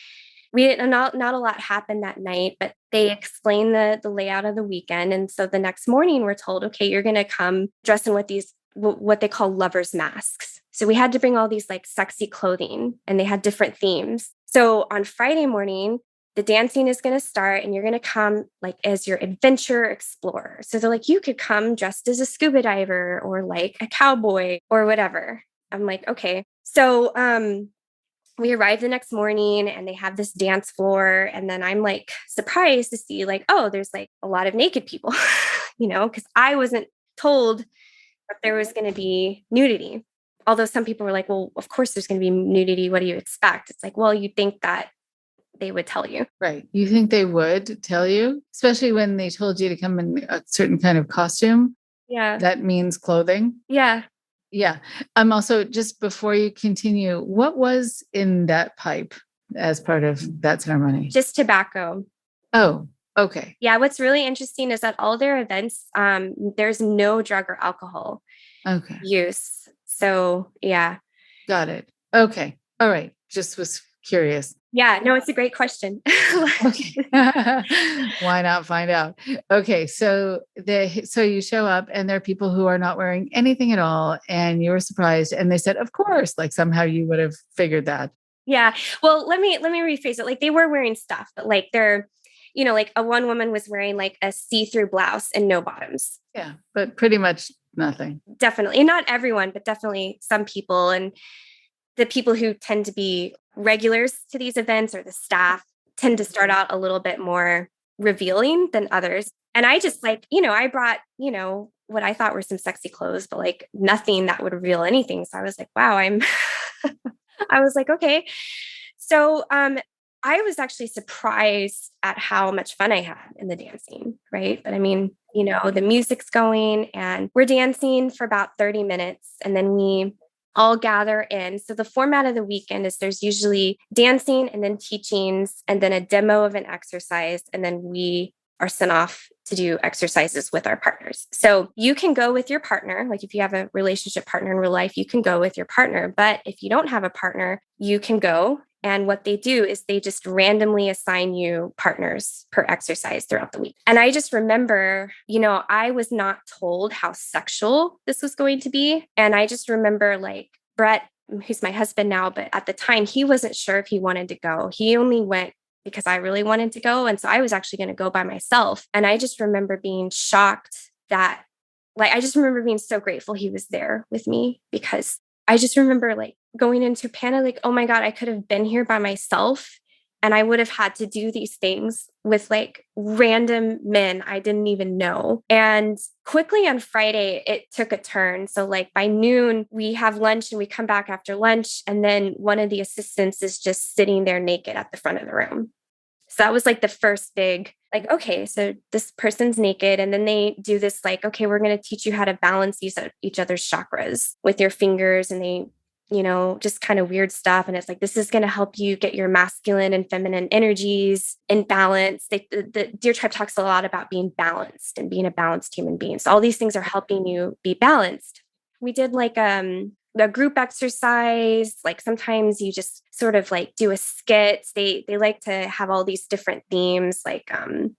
Not a lot happened that night, but they explain the layout of the weekend. And so the next morning we're told, okay, you're going to come dressed in with these, what they call lovers masks. So we had to bring all these like sexy clothing, and they had different themes. So on Friday morning, the dancing is going to start, and you're going to come like as your adventure explorer. So they're like, you could come dressed as a scuba diver or like a cowboy or whatever. I'm like, okay. So, we arrive the next morning and they have this dance floor. And then I'm like surprised to see like, oh, there's like a lot of naked people, because I wasn't told that there was going to be nudity. Although some people were like, well, of course there's going to be nudity. What do you expect? It's like, well, you'd think that they would tell you. Right. You think they would tell you, especially when they told you to come in a certain kind of costume? Yeah. That means clothing. Yeah. Yeah. I'm also, just before you continue, what was in that pipe as part of that ceremony? Just tobacco. Oh, okay. Yeah. What's really interesting is that all their events, there's no drug or alcohol use. So yeah. Got it. Okay. All right. Just was curious. Yeah, no, it's a great question. Okay. Why not find out? Okay. So you show up and there are people who are not wearing anything at all, and you were surprised, and they said, of course, like somehow you would have figured that. Yeah. Well, let me rephrase it. Like they were wearing stuff, but like they're, like one woman was wearing like a see-through blouse and no bottoms. Yeah. But pretty much nothing. Definitely. And not everyone, but definitely some people. And the people who tend to be regulars to these events, or the staff, tend to start out a little bit more revealing than others. And I just like, I brought, what I thought were some sexy clothes, but like nothing that would reveal anything. So I was like, wow, I was like, okay. So, I was actually surprised at how much fun I had in the dancing, right? But I mean, the music's going and we're dancing for about 30 minutes, and then we all gather in. So the format of the weekend is there's usually dancing and then teachings and then a demo of an exercise. And then we are sent off to do exercises with our partners. So you can go with your partner. Like if you have a relationship partner in real life, you can go with your partner. But if you don't have a partner, you can go. And what they do is they just randomly assign you partners per exercise throughout the week. And I just remember, I was not told how sexual this was going to be. And I just remember like Brett, who's my husband now, but at the time he wasn't sure if he wanted to go. He only went because I really wanted to go. And so I was actually going to go by myself. And I just remember being shocked that, like, I just remember being so grateful he was there with me, because I just remember like going into panic, like, oh my God, I could have been here by myself and I would have had to do these things with like random men I didn't even know. And quickly on Friday, it took a turn. So like by noon, we have lunch and we come back after lunch. And then one of the assistants is just sitting there naked at the front of the room. So that was like the first big, like, okay, so this person's naked. And then they do this like, okay, we're going to teach you how to balance each other's chakras with your fingers. And they, just kind of weird stuff. And it's like, this is going to help you get your masculine and feminine energies in balance. The Deer Tribe talks a lot about being balanced and being a balanced human being. So all these things are helping you be balanced. We did like a group exercise. Like sometimes you just sort of like do a skit. They like to have all these different themes. Like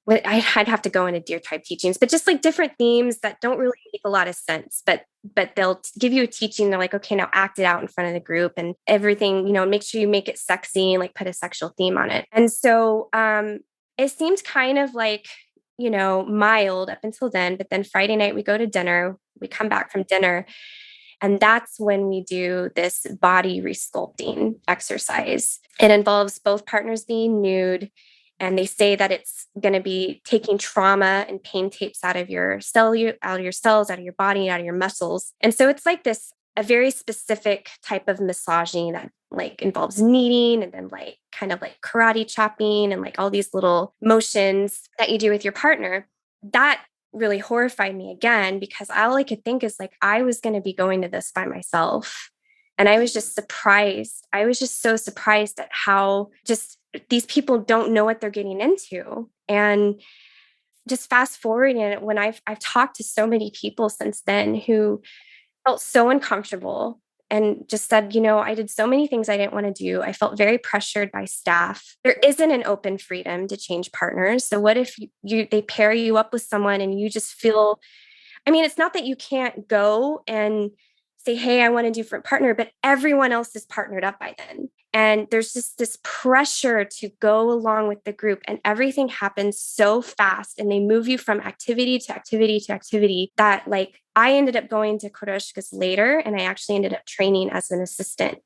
I'd have to go into Deer Tribe teachings, but just like different themes that don't really make a lot of sense. But they'll give you a teaching. They're like, okay, now act it out in front of the group and everything. Make sure you make it sexy and like put a sexual theme on it. And so it seemed kind of like mild up until then. But then Friday night we go to dinner. We come back from dinner. And that's when we do this body resculpting exercise. It involves both partners being nude And they say that it's going to be taking trauma and pain tapes out of your out of your cells, out of your body, out of your muscles. And so it's like this, a very specific type of massaging that like involves kneading and then like kind of like karate chopping and like all these little motions that you do with your partner. That really horrified me again, because all I could think is like, I was going to be going to this by myself. And I was just surprised. I was just so surprised at how just these people don't know what they're getting into. And just fast forwarding it, when I've talked to so many people since then who felt so uncomfortable and just said, I did so many things I didn't want to do. I felt very pressured by staff. There isn't an open freedom to change partners. So what if they pair you up with someone and you just feel, I mean, it's not that you can't go and say, hey, I want a different partner, but everyone else is partnered up by then. And there's just this pressure to go along with the group, and everything happens so fast and they move you from activity to activity to activity that like I ended up going to kodoshkas later, and I actually ended up training as an assistant.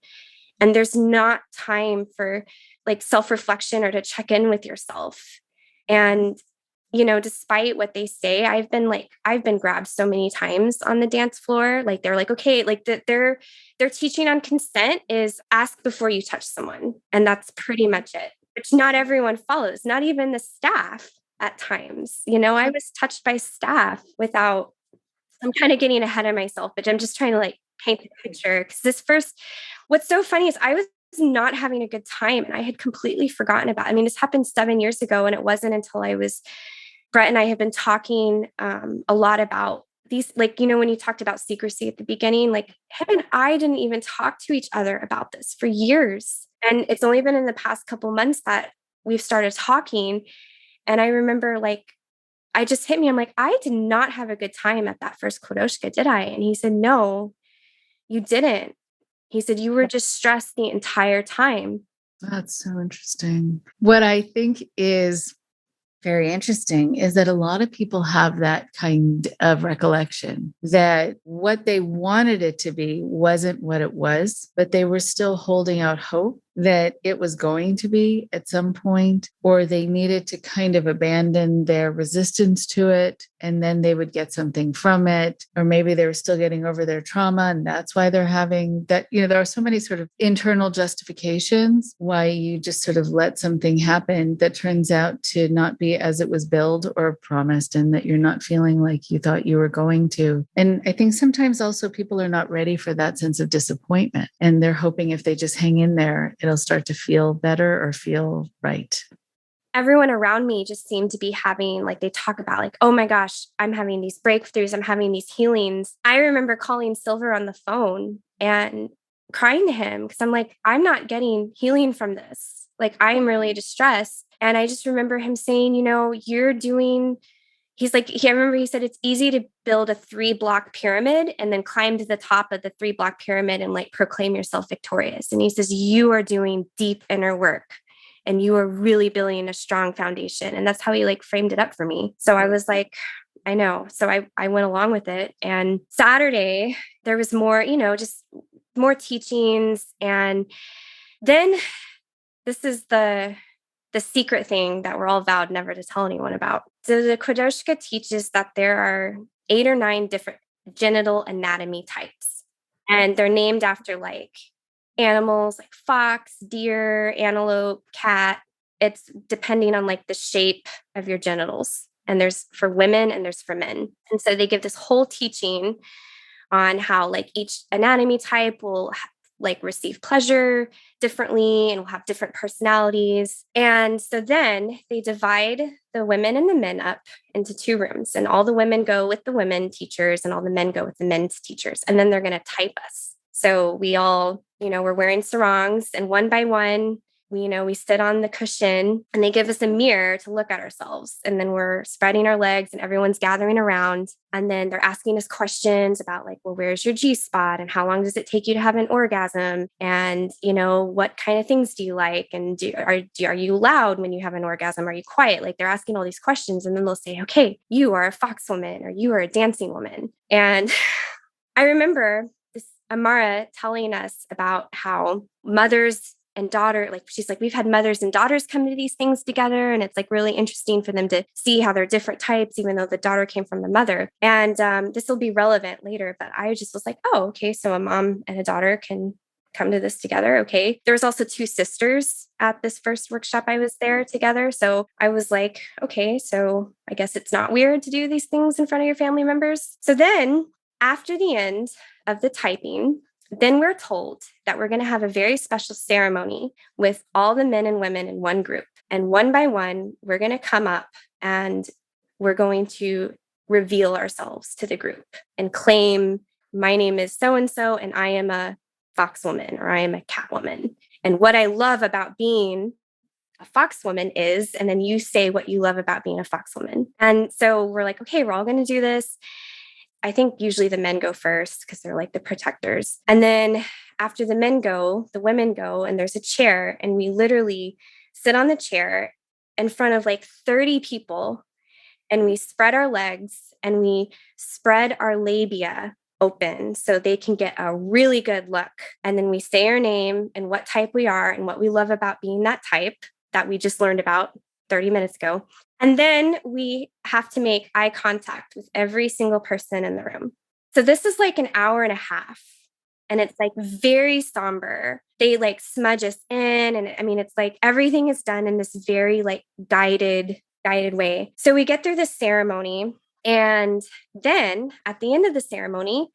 And there's not time for like self-reflection or to check in with yourself. And despite what they say, I've been grabbed so many times on the dance floor. Like they're like, okay, like their teaching on consent is ask before you touch someone. And that's pretty much it, which not everyone follows, not even the staff at times. I was touched by staff without, I'm kind of getting ahead of myself, but I'm just trying to like paint the picture. Because what's so funny is I was not having a good time and I had completely forgotten about it. I mean, this happened 7 years ago, and it wasn't until Brett and I have been talking a lot about these, like, when you talked about secrecy at the beginning, like him and I didn't even talk to each other about this for years. And it's only been in the past couple months that we've started talking. And I remember like, I just hit me. I'm like, I did not have a good time at that first kodoshka, did I? And he said, no, you didn't. He said, you were just stressed the entire time. That's so interesting. What I think is very interesting is that a lot of people have that kind of recollection that what they wanted it to be wasn't what it was, but they were still holding out hope that it was going to be at some point, or they needed to kind of abandon their resistance to it, and then they would get something from it. Or maybe they were still getting over their trauma, and that's why they're having that. There are so many sort of internal justifications why you just sort of let something happen that turns out to not be as it was billed or promised, and that you're not feeling like you thought you were going to. And I think sometimes also people are not ready for that sense of disappointment, and they're hoping if they just hang in there, it'll start to feel better or feel right. Everyone around me just seemed to be having, like, they talk about like, oh my gosh, I'm having these breakthroughs, I'm having these healings. I remember calling Silver on the phone and crying to him because I'm like, I'm not getting healing from this. Like, I'm really distressed. And I just remember him saying, he's like, I remember he said, it's easy to build a 3-block pyramid and then climb to the top of the 3-block pyramid and like proclaim yourself victorious. And he says, you are doing deep inner work and you are really building a strong foundation. And that's how he like framed it up for me. So I was like, I know. So I went along with it. And Saturday, there was more, just more teachings. And then this is the secret thing that we're all vowed never to tell anyone about. So the Quodoushka teaches that there are 8 or 9 different genital anatomy types, and they're named after like animals like fox, deer, antelope, cat. It's depending on like the shape of your genitals. And there's for women and there's for men. And so they give this whole teaching on how like each anatomy type will like receive pleasure differently and will have different personalities. And so then they divide the women and the men up into 2 rooms, and all the women go with the women teachers and all the men go with the men's teachers. And then they're going to type us. So we all, we're wearing sarongs, and one by one, we sit on the cushion and they give us a mirror to look at ourselves. And then we're spreading our legs and everyone's gathering around. And then they're asking us questions about like, well, where's your G spot? And how long does it take you to have an orgasm? And, what kind of things do you like? And are you loud when you have an orgasm? Are you quiet? Like they're asking all these questions. And then they'll say, okay, you are a fox woman or you are a dancing woman. And I remember this Amara telling us about how mothers and daughter, like she's like, we've had mothers and daughters come to these things together. And it's like really interesting for them to see how they're different types, even though the daughter came from the mother. And this will be relevant later, but I just was like, oh, okay. So a mom and a daughter can come to this together. Okay. There was also 2 sisters at this first workshop I was there together. So I was like, okay, so I guess it's not weird to do these things in front of your family members. So then after the end of the typing, then we're told that we're going to have a very special ceremony with all the men and women in one group. And one by one, we're going to come up and we're going to reveal ourselves to the group and claim, my name is so-and-so, and I am a fox woman, or I am a cat woman. And what I love about being a fox woman is, and then you say what you love about being a fox woman. And so we're like, okay, we're all going to do this. I think usually the men go first because they're like the protectors. And then after the men go, the women go, and there's a chair, and we literally sit on the chair in front of like 30 people, and we spread our legs and we spread our labia open so they can get a really good look. And then we say our name and what type we are and what we love about being that type that we just learned about 30 minutes ago. And then we have to make eye contact with every single person in the room. So this is like an hour and a half. And it's like very somber. They like smudge us in. And I mean, it's like everything is done in this very like guided way. So we get through this ceremony. And then at the end of the ceremony,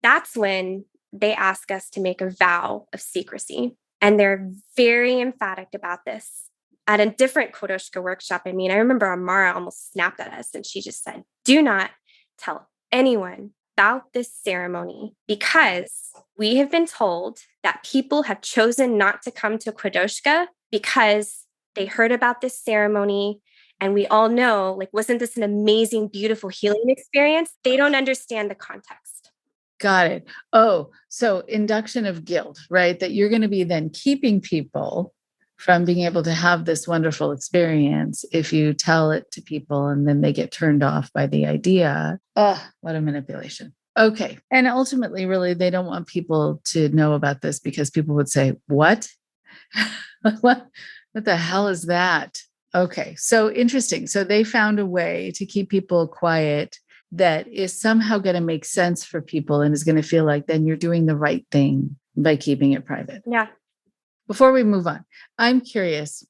that's when they ask us to make a vow of secrecy. And they're very emphatic about this. At a different Kodoshka workshop, I mean, I remember Amara almost snapped at us and she just said, do not tell anyone about this ceremony, because we have been told that people have chosen not to come to Quodoushka because they heard about this ceremony. And we all know, like, wasn't this an amazing, beautiful healing experience? They don't understand the context. Got it. Oh, so induction of guilt, right? That you're going to be then keeping people from being able to have this wonderful experience if you tell it to people and then they get turned off by the idea. Oh, what a manipulation. Okay. And ultimately, really, they don't want people to know about this because people would say, what? what the hell is that? Okay. So interesting. So they found a way to keep people quiet that is somehow going to make sense for people and is going to feel like then you're doing the right thing by keeping it private. Yeah. Before we move on, I'm curious.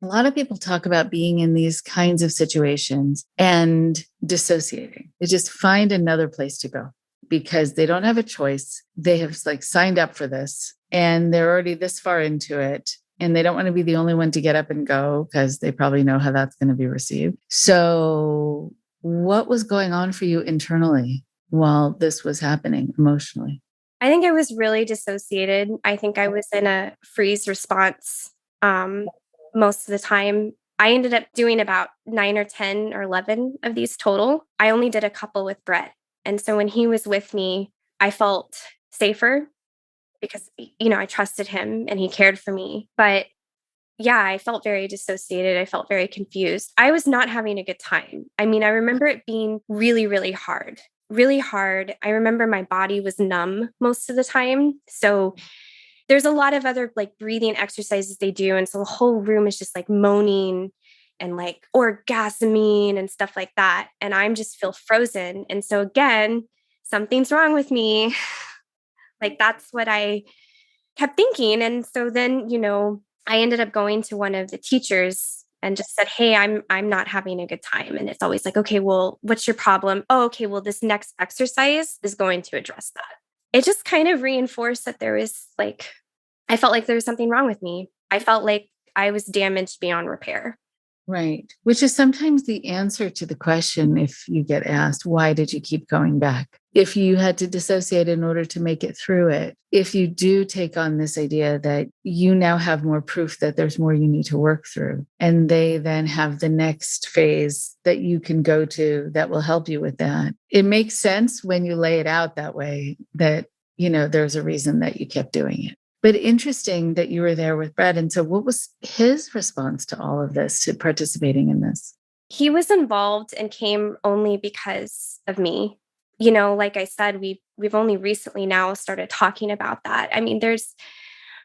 A lot of people talk about being in these kinds of situations and dissociating. They just find another place to go because they don't have a choice. They have like signed up for this and they're already this far into it. And they don't want to be the only one to get up and go because they probably know how that's going to be received. So what was going on for you internally while this was happening emotionally? I think I was really dissociated. I think I was in a freeze response most of the time. I ended up doing about 9 or 10 or 11 of these total. I only did a couple with Brett. And so when he was with me, I felt safer because, you know, I trusted him and he cared for me. But yeah, I felt very dissociated. I felt very confused. I was not having a good time. I mean, I remember it being really, really hard. Really hard. I remember my body was numb most of the time. So there's a lot of other like breathing exercises they do. And so the whole room is just like moaning and like orgasming and stuff like that. And I'm just feel frozen. And so again, something's wrong with me. Like that's what I kept thinking. And so then, you know, I ended up going to one of the teachers and just said, hey, I'm not having a good time. And it's always like, okay, well, what's your problem? Oh, okay, well, this next exercise is going to address that. It just kind of reinforced that there was like, I felt like there was something wrong with me. I felt like I was damaged beyond repair. Right. Which is sometimes the answer to the question if you get asked, why did you keep going back? If you had to dissociate in order to make it through it, if you do take on this idea that you now have more proof that there's more you need to work through, and they then have the next phase that you can go to that will help you with that. It makes sense when you lay it out that way that, you know, there's a reason that you kept doing it. But interesting that you were there with Brett. And so what was his response to all of this, to participating in this? He was involved and came only because of me. You know, like I said, we've only recently now started talking about that. I mean, there's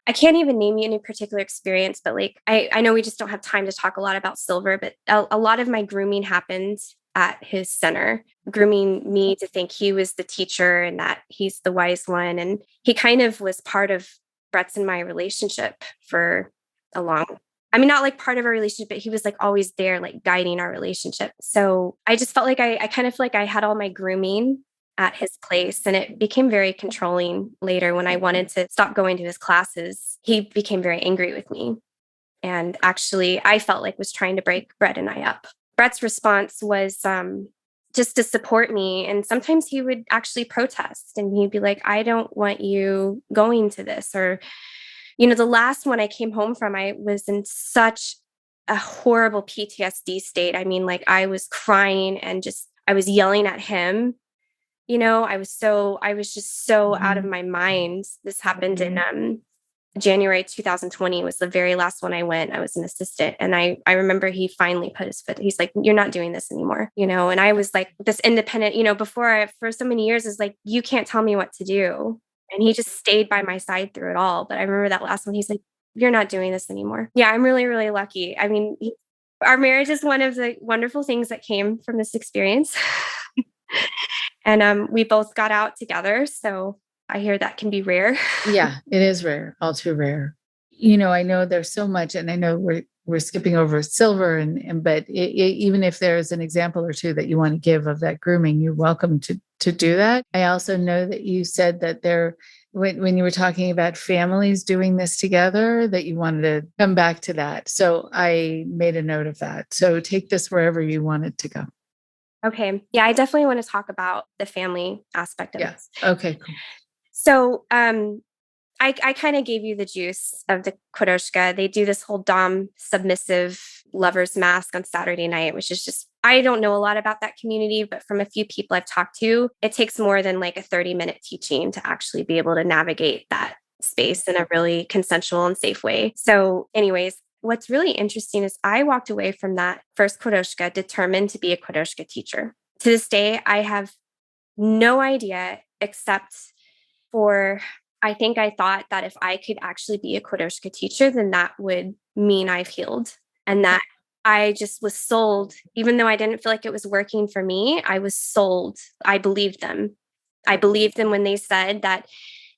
I can't even name you any particular experience, but like, I know we just don't have time to talk a lot about Silver, but a lot of my grooming happened at his center, grooming me to think he was the teacher and that he's the wise one. And he kind of was part of Brett's and my relationship for a long, I mean, not like part of our relationship, but he was like always there, like guiding our relationship. So I just felt like I kind of feel like I had all my grooming at his place, and it became very controlling later when I wanted to stop going to his classes. He became very angry with me, and actually I felt like was trying to break Brett and I up. Brett's response was just to support me, and sometimes he would actually protest, and he'd be like, I don't want you going to this. Or, the last one I came home from, I was in such a horrible PTSD state. I mean, like, I was crying and I was yelling at him. I was just so out of my mind. This happened in January 2020 was the very last one I went. I was an assistant. And I remember he finally put his foot, he's like, you're not doing this anymore, and I was like this independent, for so many years is like, you can't tell me what to do. And he just stayed by my side through it all. But I remember that last one, he's like, you're not doing this anymore. Yeah, I'm really, really lucky. I mean, our marriage is one of the wonderful things that came from this experience. And we both got out together. So I hear that can be rare. Yeah, it is rare, all too rare. I know there's so much, and I know we're skipping over Silver, but even if there's an example or two that you want to give of that grooming, you're welcome to do that. I also know that you said that when you were talking about families doing this together, that you wanted to come back to that. So I made a note of that. So take this wherever you want it to go. Okay. Yeah, I definitely want to talk about the family aspect of this. Okay, cool. So I kind of gave you the juice of the kodoshka. They do this whole dom submissive lover's mask on Saturday night, which is just, I don't know a lot about that community, but from a few people I've talked to, it takes more than like a 30-minute teaching to actually be able to navigate that space in a really consensual and safe way. So anyways, what's really interesting is I walked away from that first kodoshka determined to be a kodoshka teacher. To this day, I have no idea except I think I thought that if I could actually be a kodoshka teacher, then that would mean I've healed, and that I just was sold. Even though I didn't feel like it was working for me, I was sold. I believed them. I believed them when they said that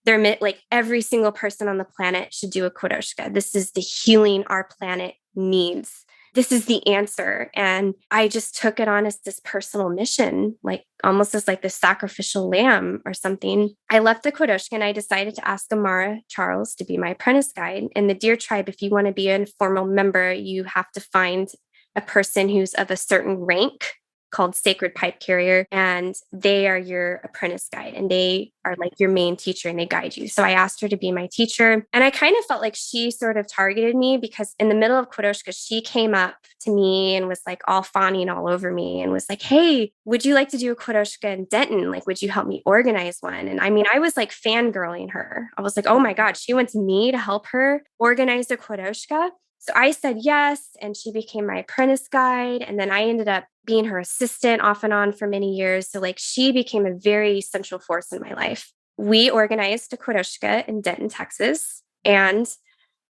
like every single person on the planet should do a kodoshka. This is the healing our planet needs. This is the answer. And I just took it on as this personal mission, like almost as like the sacrificial lamb or something. I left the kodoshka and I decided to ask Amara Charles to be my apprentice guide. In the Deer Tribe, if you want to be an informal member, you have to find a person who's of a certain rank called Sacred Pipe Carrier, and they are your apprentice guide, and they are like your main teacher, and they guide you. So I asked her to be my teacher, and I kind of felt like she sort of targeted me because in the middle of Quodoushka, she came up to me and was like all fawning all over me and was like, hey, would you like to do a Quodoushka in Denton? Like, would you help me organize one? And I mean, I was like fangirling her. I was like, oh my God, she wants me to help her organize a Quodoushka. So I said yes, and she became my apprentice guide. And then I ended up being her assistant off and on for many years. So like she became a very central force in my life. We organized a Quodoushka in Denton, Texas, and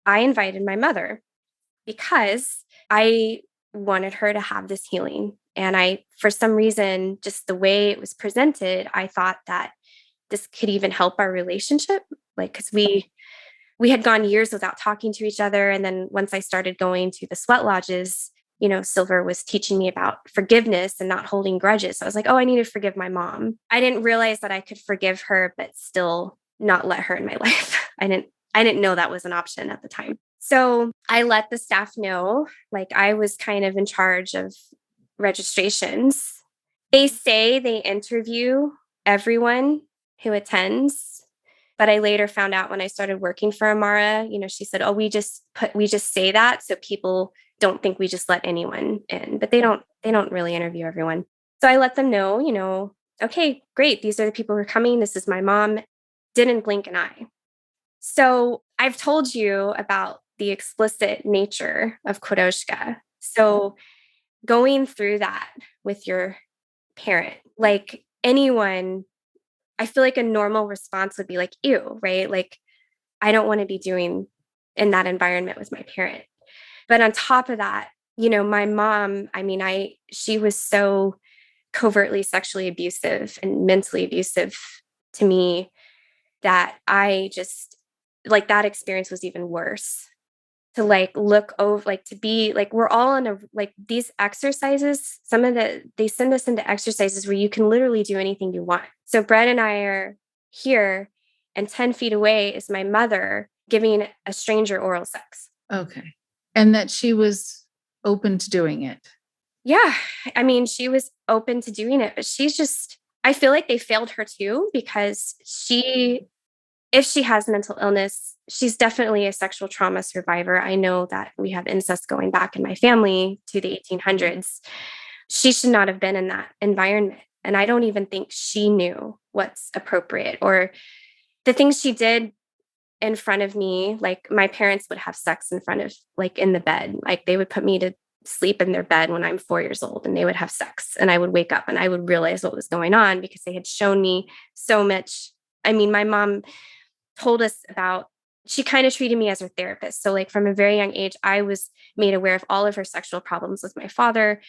I invited my mother because I wanted her to have this healing. And for some reason, just the way it was presented, I thought that this could even help our relationship. Like, because we had gone years without talking to each other. And then once I started going to the sweat lodges, Silver was teaching me about forgiveness and not holding grudges. So I was like, oh, I need to forgive my mom. I didn't realize that I could forgive her, but still not let her in my life. I didn't know that was an option at the time. So I let the staff know, like I was kind of in charge of registrations. They say they interview everyone who attends. But I later found out when I started working for Amara, she said, oh, we just say that so people don't think we just let anyone in, but they don't really interview everyone. So I let them know, okay, great. These are the people who are coming. This is my mom. Didn't blink an eye. So I've told you about the explicit nature of Quodoushka. So going through that with your parent, like anyone, I feel like a normal response would be like, ew, right? Like, I don't want to be doing in that environment with my parent. But on top of that, my mom, she was so covertly sexually abusive and mentally abusive to me that I just like that experience was even worse. To look over, to be we're all in these exercises. They send us into exercises where you can literally do anything you want. So Brett and I are here, and 10 feet away is my mother giving a stranger oral sex. Okay. And that she was open to doing it. Yeah. She was open to doing it, but I feel like they failed her too, because if she has mental illness, she's definitely a sexual trauma survivor. I know that we have incest going back in my family to the 1800s. She should not have been in that environment. And I don't even think she knew what's appropriate, or the things she did in front of me. Like, my parents would have sex in front of, in the bed. Like, they would put me to sleep in their bed when I'm 4 years old, and they would have sex, and I would wake up and I would realize what was going on, because they had shown me so much. My mom told us she kind of treated me as her therapist. So from a very young age, I was made aware of all of her sexual problems with my father.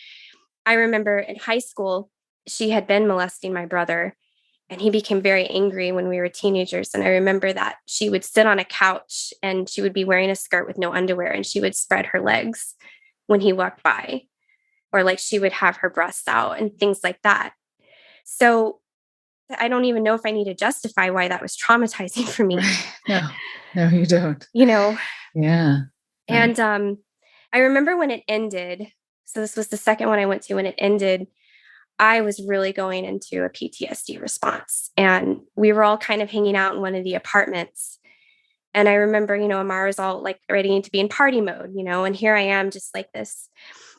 I remember in high school, she had been molesting my brother, and he became very angry when we were teenagers. And I remember that she would sit on a couch, and she would be wearing a skirt with no underwear, and she would spread her legs when he walked by, or she would have her breasts out and things like that. So I don't even know if I need to justify why that was traumatizing for me. Right. No, you don't. Yeah. And I remember when it ended. So this was the second one I went to. When it ended, I was really going into a PTSD response, and we were all kind of hanging out in one of the apartments. And I remember, Amara was all ready to be in party mode, and here I am just like this.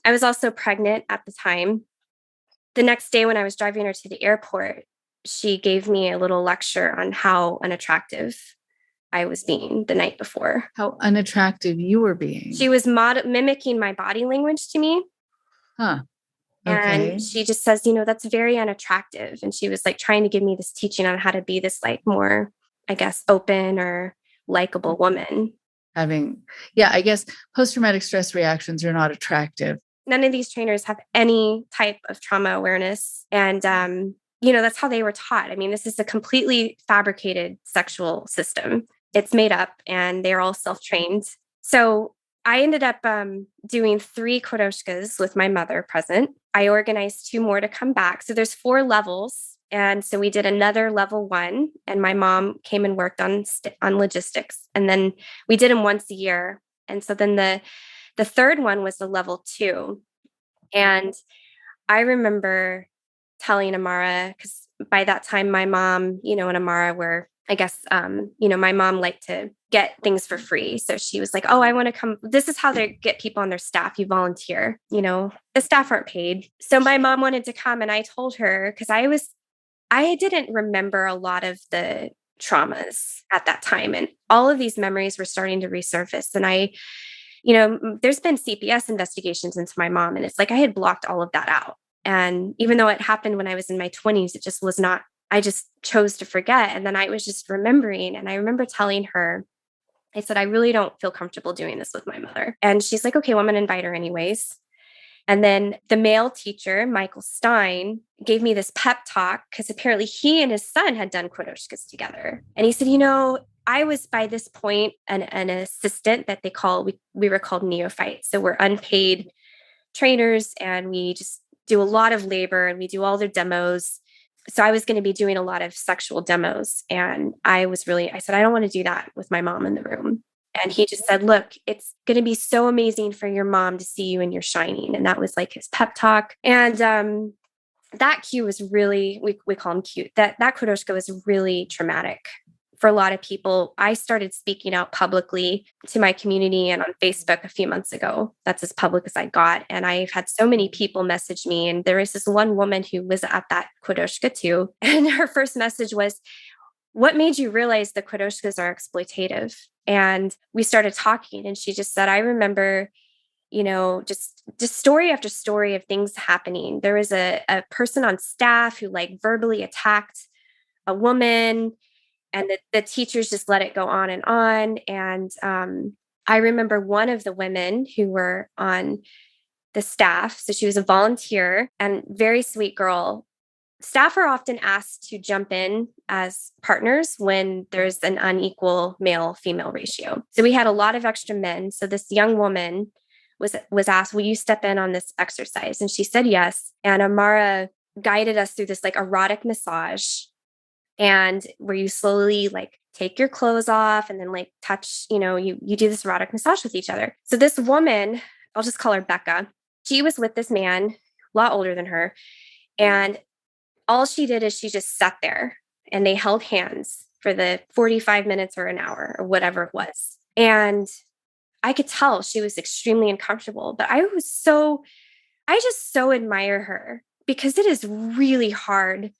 I was also pregnant at the time. The next day when I was driving her to the airport, she gave me a little lecture on how unattractive I was being the night before. How unattractive you were being. She was mimicking my body language to me. Huh. Okay. And she just says, that's very unattractive. And she was trying to give me this teaching on how to be this more, I guess, open or likable woman. I guess post-traumatic stress reactions are not attractive. None of these trainers have any type of trauma awareness. And, that's how they were taught. This is a completely fabricated sexual system. It's made up, and they're all self-trained. So I ended up doing 3 kodoshkas with my mother present. I organized 2 more to come back. So there's 4 levels. And so we did another level 1, and my mom came and worked on logistics. And then we did them once a year. And so then the third one was the level 2. And I remember telling Amara, because by that time, my mom, and Amara were, I guess, my mom liked to get things for free. So she was like, oh, I want to come. This is how they get people on their staff. You volunteer, the staff aren't paid. So my mom wanted to come, and I told her, because I didn't remember a lot of the traumas at that time. And all of these memories were starting to resurface. And there's been CPS investigations into my mom, and it's I had blocked all of that out. And even though it happened when I was in my 20s, it just was not, I just chose to forget. And then I was just remembering, and I remember telling her, I said, I really don't feel comfortable doing this with my mother. And she's like, okay, well, I'm going to invite her anyways. And then the male teacher, Michael Stein, gave me this pep talk, because apparently he and his son had done kodoshkas together. And he said, I was by this point an assistant that we were called neophytes. So we're unpaid trainers, and we just do a lot of labor, and we do all their demos. So I was going to be doing a lot of sexual demos. And I said, I don't want to do that with my mom in the room. And he just said, look, it's going to be so amazing for your mom to see you in your shining. And that was his pep talk. And that cue was really, we call him cute. That kodoshka was really traumatic for a lot of people. I started speaking out publicly to my community and on Facebook a few months ago. That's as public as I got. And I've had so many people message me. And there was this one woman who was at that kodoshka too. And her first message was, what made you realize the kodoshkas are exploitative? And we started talking, and she just said, I remember, just story after story of things happening. There was a person on staff who verbally attacked a woman. And the teachers just let it go on and on. And I remember one of the women who were on the staff. So she was a volunteer and very sweet girl. Staff are often asked to jump in as partners when there's an unequal male-female ratio. So we had a lot of extra men. So this young woman was asked, will you step in on this exercise? And she said yes. And Amara guided us through this like erotic massage, and where you slowly like take your clothes off and then like touch, you do this erotic massage with each other. So this woman, I'll just call her Becca, she was with this man, a lot older than her. And all she did is she just sat there and they held hands for the 45 minutes or an hour or whatever it was. And I could tell she was extremely uncomfortable, but I just so admire her, because it is really hard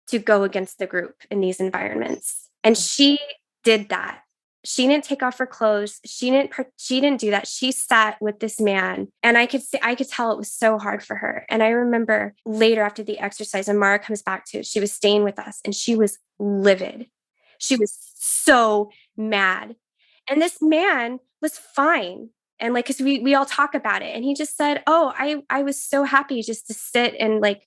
to go against the group in these environments. And she did that. She didn't take off her clothes. She didn't do that. She sat with this man, and I could tell it was so hard for her. And I remember later after the exercise, and Mara comes back to it, she was staying with us and she was livid. She was so mad. And this man was fine. And like, cause we all talk about it. And he just said, oh, I was so happy just to sit and like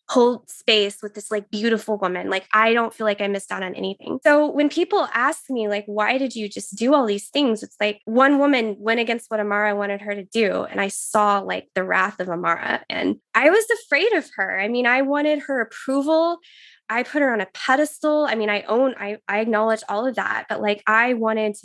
hold space with this like beautiful woman. Like, I don't feel like I missed out on anything. So when people ask me like, why did you just do all these things? It's like one woman went against what Amara wanted her to do. And I saw like the wrath of Amara, and I was afraid of her. I mean, I wanted her approval. I put her on a pedestal. I mean, I acknowledge all of that, but like, I wanted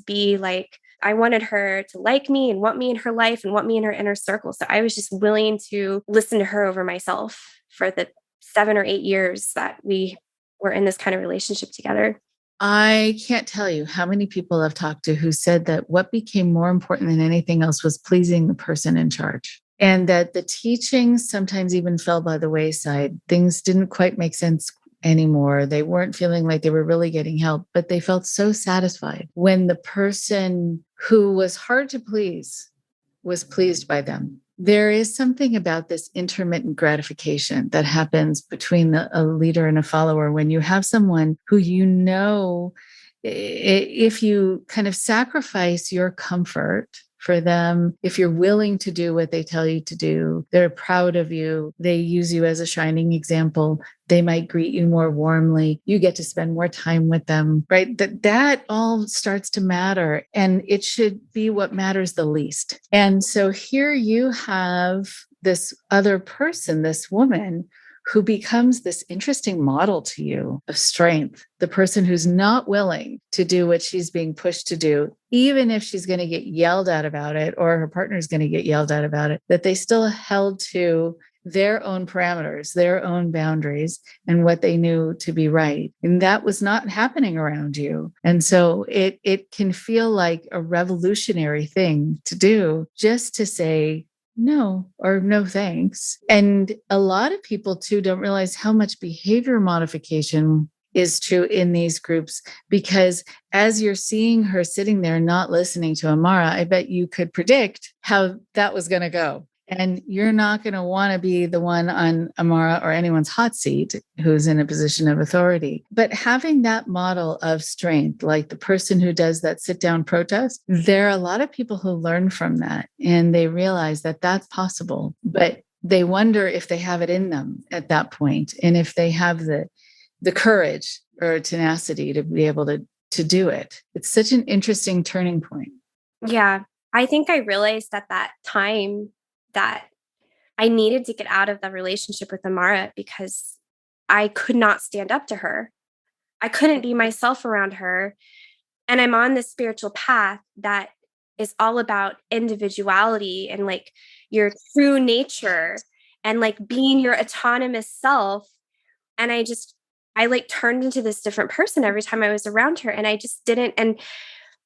her to like me and want me in her life and want me in her inner circle. So I was just willing to listen to her over myself for the 7 or 8 years that we were in this kind of relationship together. I can't tell you how many people I've talked to who said that what became more important than anything else was pleasing the person in charge. And that the teachings sometimes even fell by the wayside. Things didn't quite make sense anymore. They weren't feeling like they were really getting help, but they felt so satisfied when the person who was hard to please was pleased by them. There is something about this intermittent gratification that happens between a leader and a follower when you have someone who, if you kind of sacrifice your comfort for them, if you're willing to do what they tell you to do, they're proud of you, they use you as a shining example, they might greet you more warmly, you get to spend more time with them, right? That all starts to matter, and it should be what matters the least. And so here you have this other person, this woman, who becomes this interesting model to you of strength, the person who's not willing to do what she's being pushed to do, even if she's going to get yelled at about it or her partner's going to get yelled at about it, that they still held to their own parameters, their own boundaries, and what they knew to be right. And that was not happening around you. And so it can feel like a revolutionary thing to do, just to say, no, or no thanks. And a lot of people too don't realize how much behavior modification is true in these groups, because as you're seeing her sitting there not listening to Amara, I bet you could predict how that was going to go. And you're not going to want to be the one on Amara or anyone's hot seat who's in a position of authority. But having that model of strength, like the person who does that sit down protest, there are a lot of people who learn from that, and they realize that that's possible, but they wonder if they have it in them at that point, and if they have the courage or tenacity to be able to do it. It's such an interesting turning point. Yeah. I think I realized at that time that I needed to get out of the relationship with Amara, because I could not stand up to her. I couldn't be myself around her. And I'm on this spiritual path that is all about individuality and like your true nature and like being your autonomous self. And I like turned into this different person every time I was around her. And I just didn't. And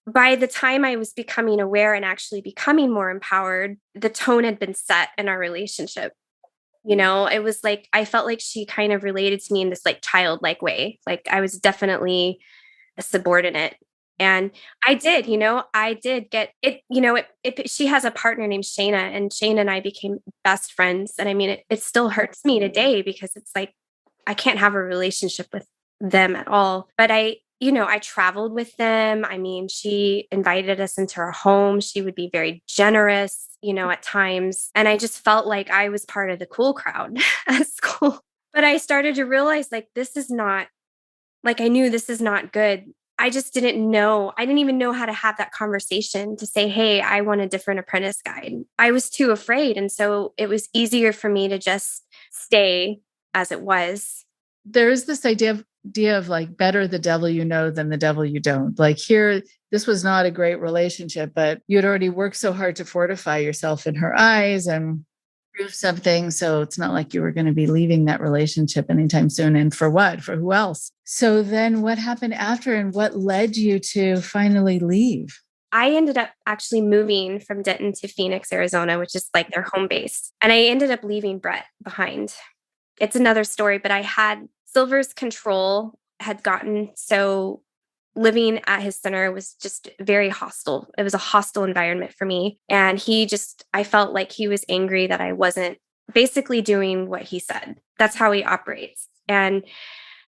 by the time I was becoming aware and actually becoming more empowered, the tone had been set in our relationship. It was like, I felt like she kind of related to me in this like childlike way. Like I was definitely a subordinate. And I did get it. She has a partner named Shayna, and Shayna and I became best friends. And I mean, it still hurts me today, because it's like, I can't have a relationship with them at all. But I I traveled with them. I mean, she invited us into her home. She would be very generous, at times. And I just felt like I was part of the cool crowd at school. But I started to realize like, this is not, like, I knew this is not good. I just didn't know. I didn't even know how to have that conversation to say, hey, I want a different apprentice guide. I was too afraid. And so it was easier for me to just stay as it was. There is this idea of like better the devil you know than the devil you don't. Like here, this was not a great relationship, but you had already worked so hard to fortify yourself in her eyes and prove something. So it's not like you were going to be leaving that relationship anytime soon. And for what? For who else? So then what happened after, and what led you to finally leave? I ended up actually moving from Denton to Phoenix, Arizona, which is like their home base. And I ended up leaving Brett behind. It's another story, but I had Silver's control had gotten so living at his center was just very hostile. It was a hostile environment for me. And I felt like he was angry that I wasn't basically doing what he said. That's how he operates. And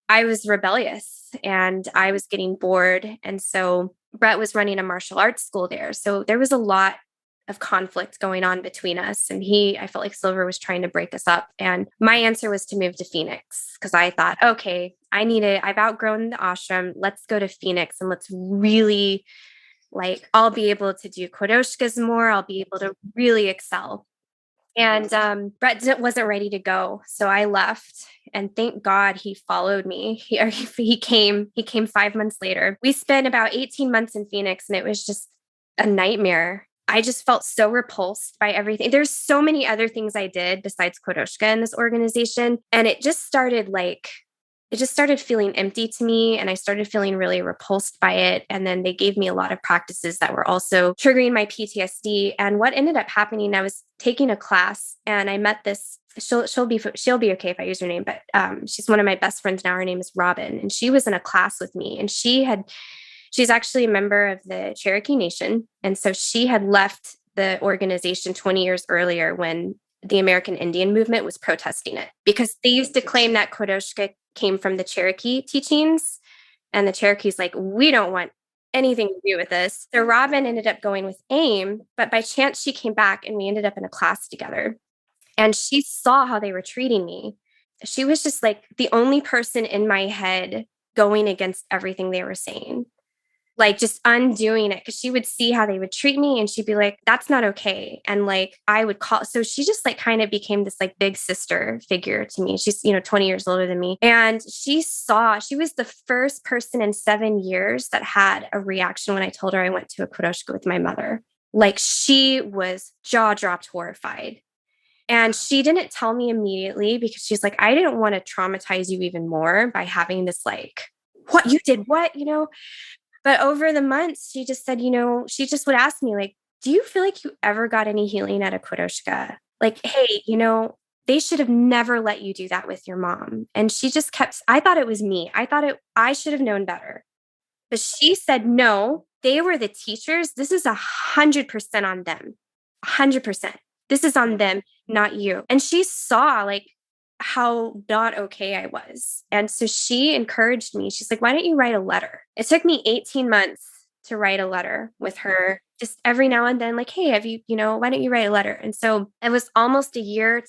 I was rebellious and I was getting bored. And so Brett was running a martial arts school there. So there was a lot of conflict going on between us. And I felt like Silver was trying to break us up. And my answer was to move to Phoenix because I thought, okay, I've outgrown the ashram. Let's go to Phoenix and let's really I'll be able to do kodoshkas more. I'll be able to really excel. And Brett wasn't ready to go. So I left and thank God he followed me. He came 5 months later. We spent about 18 months in Phoenix and it was just a nightmare. I just felt so repulsed by everything. There's so many other things I did besides Quodoushka in this organization. And it just started feeling empty to me. And I started feeling really repulsed by it. And then they gave me a lot of practices that were also triggering my PTSD. And what ended up happening, I was taking a class and I met this, she'll be okay if I use her name, but she's one of my best friends now. Her name is Robin. And she was in a class with me and she's actually a member of the Cherokee Nation. And so she had left the organization 20 years earlier when the American Indian movement was protesting it because they used to claim that Kodoshka came from the Cherokee teachings. And the Cherokee's like, we don't want anything to do with this. So Robin ended up going with AIM, but by chance she came back and we ended up in a class together. And she saw how they were treating me. She was just like the only person in my head going against everything they were saying. Like just undoing it because she would see how they would treat me and she'd be like, that's not okay. And I would call. So she just kind of became this big sister figure to me. She's, 20 years older than me. And she was the first person in 7 years that had a reaction when I told her I went to a kodoshka with my mother. She was jaw dropped horrified. And she didn't tell me immediately because she's like, I didn't want to traumatize you even more by having this what you did, what. But over the months, she just said, she just would ask me, do you feel like you ever got any healing at a kodoshka? Hey, they should have never let you do that with your mom. And she just I thought it was me. I should have known better. But she said, no, they were the teachers. This is 100% on them. 100%. This is on them, not you. And she saw how not okay I was. And so she encouraged me. She's like, why don't you write a letter? It took me 18 months to write a letter with her, just every now and then, hey, have you, why don't you write a letter? And so it was almost a year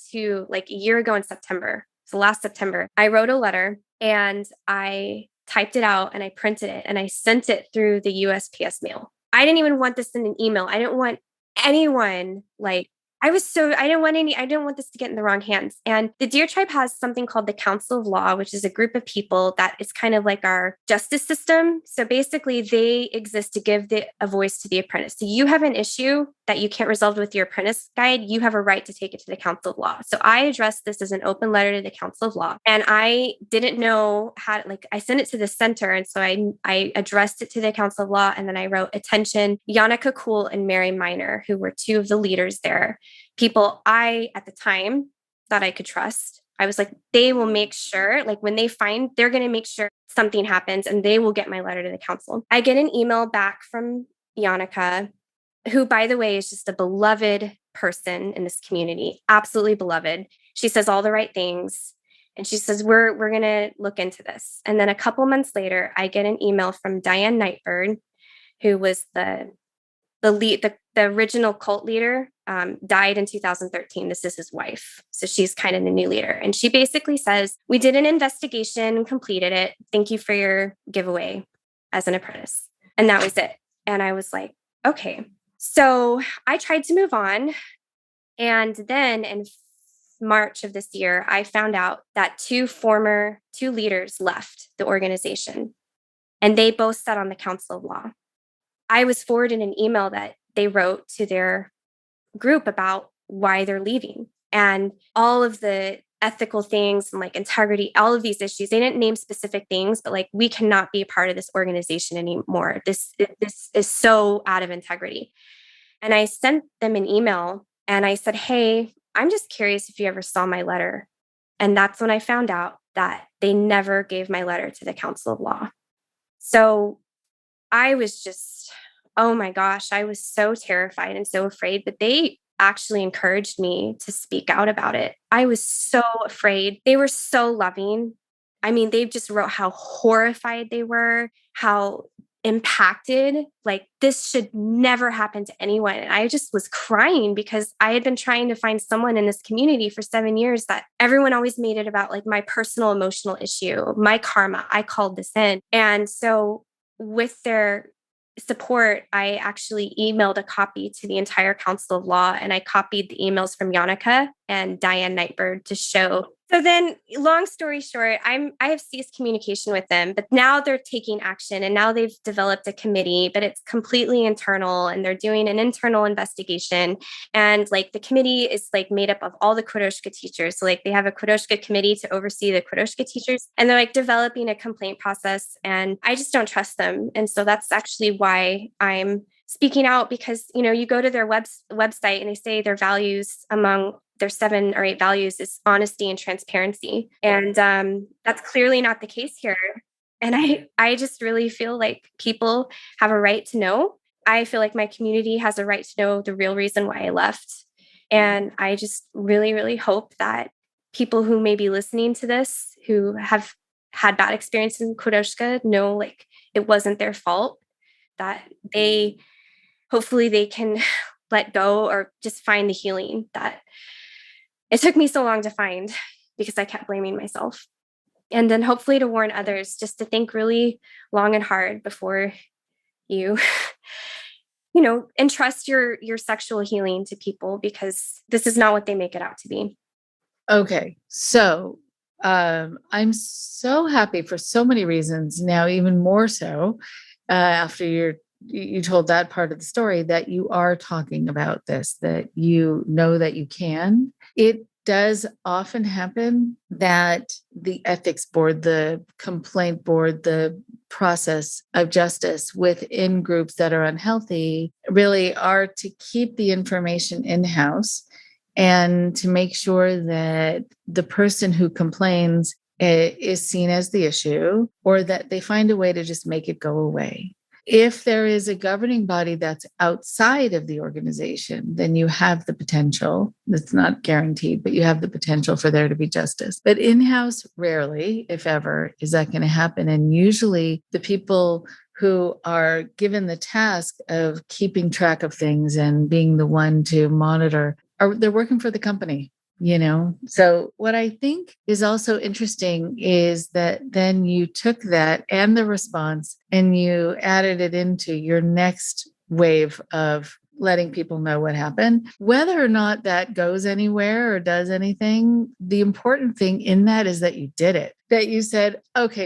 ago in September. So last September, I wrote a letter and I typed it out and I printed it and I sent it through the USPS mail. I didn't even want this in an email. I didn't want anyone I didn't want this to get in the wrong hands. And the Deer Tribe has something called the Council of Law, which is a group of people that is kind of like our justice system. So basically they exist to give a voice to the apprentice. So you have an issue that you can't resolve with your apprentice guide, you have a right to take it to the Council of Law. So I addressed this as an open letter to the Council of Law. And I didn't know how, I sent it to the center. And so I addressed it to the Council of Law. And then I wrote, attention, Yannicka Cool and Mary Miner, who were two of the leaders there. People I, at the time, thought I could trust. I was like, they will make sure, when they find, they're going to make sure something happens and they will get my letter to the council. I get an email back from Yannicka, who, by the way, is just a beloved person in this community, absolutely beloved. She says all the right things. And she says, we're going to look into this. And then a couple months later, I get an email from Diane Nightbird, who was the lead, the original cult leader, died in 2013. This is his wife. So she's kind of the new leader. And she basically says, we did an investigation and completed it. Thank you for your giveaway as an apprentice. And that was it. And I was like, okay. So I tried to move on. And then in March of this year, I found out that two leaders left the organization, and they both sat on the Council of Law. I was forwarded an email that they wrote to their group about why they're leaving and all of the ethical things and like integrity, all of these issues. They didn't name specific things, but like, we cannot be a part of this organization anymore. This is so out of integrity. And I sent them an email and I said, hey, I'm just curious if you ever saw my letter. And that's when I found out that they never gave my letter to the Council of Law. So I was just, oh my gosh, I was so terrified and so afraid, but they actually encouraged me to speak out about it. I was so afraid. They were so loving. I mean, they just wrote how horrified they were, how impacted, like this should never happen to anyone. And I just was crying because I had been trying to find someone in this community for 7 years that everyone always made it about like my personal emotional issue, my karma. I called this in. And so with their support, I actually emailed a copy to the entire Council of Law, and I copied the emails from Yannicka and Diane Nightbird to show. So then, long story short, I have ceased communication with them, but now they're taking action, and now they've developed a committee, but it's completely internal, and they're doing an internal investigation. And like the committee is like made up of all the Kodoshka teachers. So like they have a Kodoshka committee to oversee the Kodoshka teachers, and they're like developing a complaint process. And I just don't trust them. And so that's actually why I'm speaking out, because, you know, you go to their website and they say their values, among their 7 or 8 values, is honesty and transparency. And that's clearly not the case here. And I just really feel like people have a right to know. I feel like my community has a right to know the real reason why I left. And I just really, really hope that people who may be listening to this, who have had bad experiences in Quodoushka, know like it wasn't their fault, that hopefully they can let go or just find the healing that it took me so long to find, because I kept blaming myself. And then hopefully to warn others just to think really long and hard before you, entrust your sexual healing to people, because this is not what they make it out to be. Okay. So I'm so happy for so many reasons now, even more so after you told that part of the story, that you are talking about this, that you know that you can. It does often happen that the ethics board, the complaint board, the process of justice within groups that are unhealthy really are to keep the information in-house and to make sure that the person who complains is seen as the issue, or that they find a way to just make it go away. If there is a governing body that's outside of the organization, then you have the potential. It's not guaranteed, but you have the potential for there to be justice. But in-house, rarely, if ever, is that going to happen. And usually the people who are given the task of keeping track of things and being the one to monitor, they're working for the company. So what I think is also interesting is that then you took that and the response and you added it into your next wave of letting people know what happened. Whether or not that goes anywhere or does anything, the important thing in that is that you did it, that you said, okay,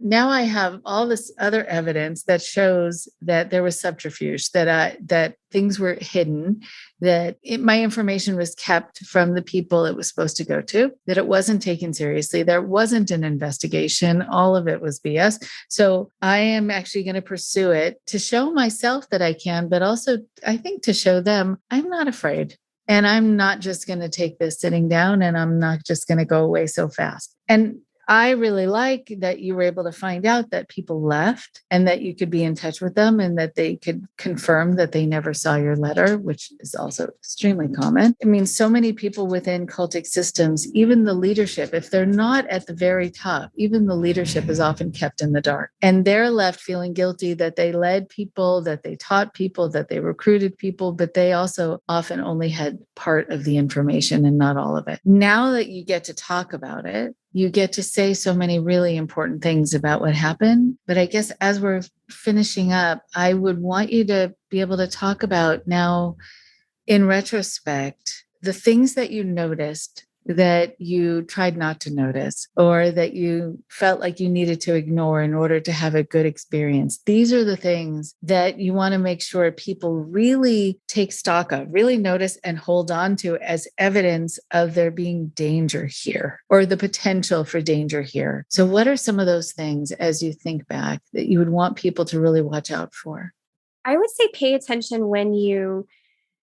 now I have all this other evidence that shows that there was subterfuge, that things were hidden, that my information was kept from the people it was supposed to go to, that it wasn't taken seriously. There wasn't an investigation. All of it was BS. So I am actually going to pursue it to show myself that I can, but also I think to show them I'm not afraid. And I'm not just going to take this sitting down, and I'm not just going to go away so fast. And I really like that you were able to find out that people left and that you could be in touch with them and that they could confirm that they never saw your letter, which is also extremely common. I mean, so many people within cultic systems, even the leadership, if they're not at the very top, even the leadership is often kept in the dark. And they're left feeling guilty that they led people, that they taught people, that they recruited people, but they also often only had part of the information and not all of it. Now that you get to talk about it, you get to say so many really important things about what happened. But I guess as we're finishing up, I would want you to be able to talk about now, in retrospect, the things that you noticed that you tried not to notice or that you felt like you needed to ignore in order to have a good experience. These are the things that you want to make sure people really take stock of, really notice and hold on to as evidence of there being danger here or the potential for danger here. So what are some of those things as you think back that you would want people to really watch out for? I would say pay attention when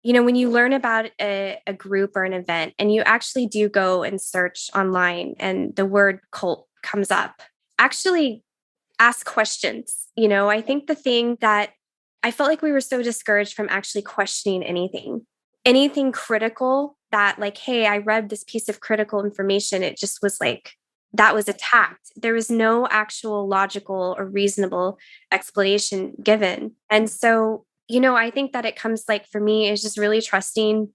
when you learn about a group or an event and you actually do go and search online and the word cult comes up, actually ask questions. I think the thing that I felt like we were so discouraged from actually questioning anything critical that like, hey, I read this piece of critical information. It just was like, that was attacked. There was no actual logical or reasonable explanation given. And so I think that it comes like for me is just really trusting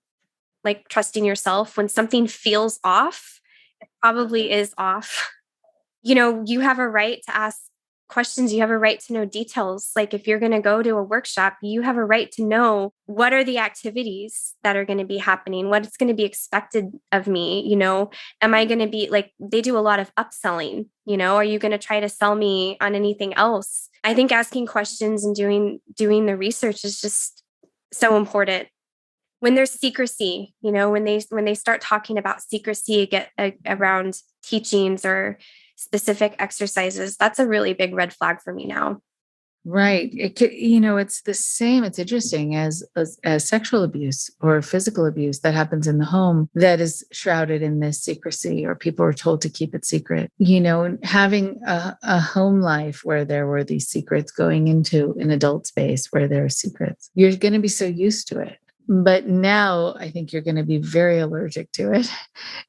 yourself when something feels off, it probably is off. You have a right to ask questions. You have a right to know details. Like if you're going to go to a workshop, you have a right to know what are the activities that are going to be happening, what is going to be expected of me. Am I going to be like, they do a lot of upselling, are you going to try to sell me on anything else? I think asking questions and doing the research is just so important. When there's secrecy, when they start talking about secrecy around teachings or specific exercises, that's a really big red flag for me now. Right. It could, it's the same. It's interesting as sexual abuse or physical abuse that happens in the home that is shrouded in this secrecy, or people are told to keep it secret. Having a home life where there were these secrets, going into an adult space where there are secrets, you're going to be so used to it. But now I think you're going to be very allergic to it.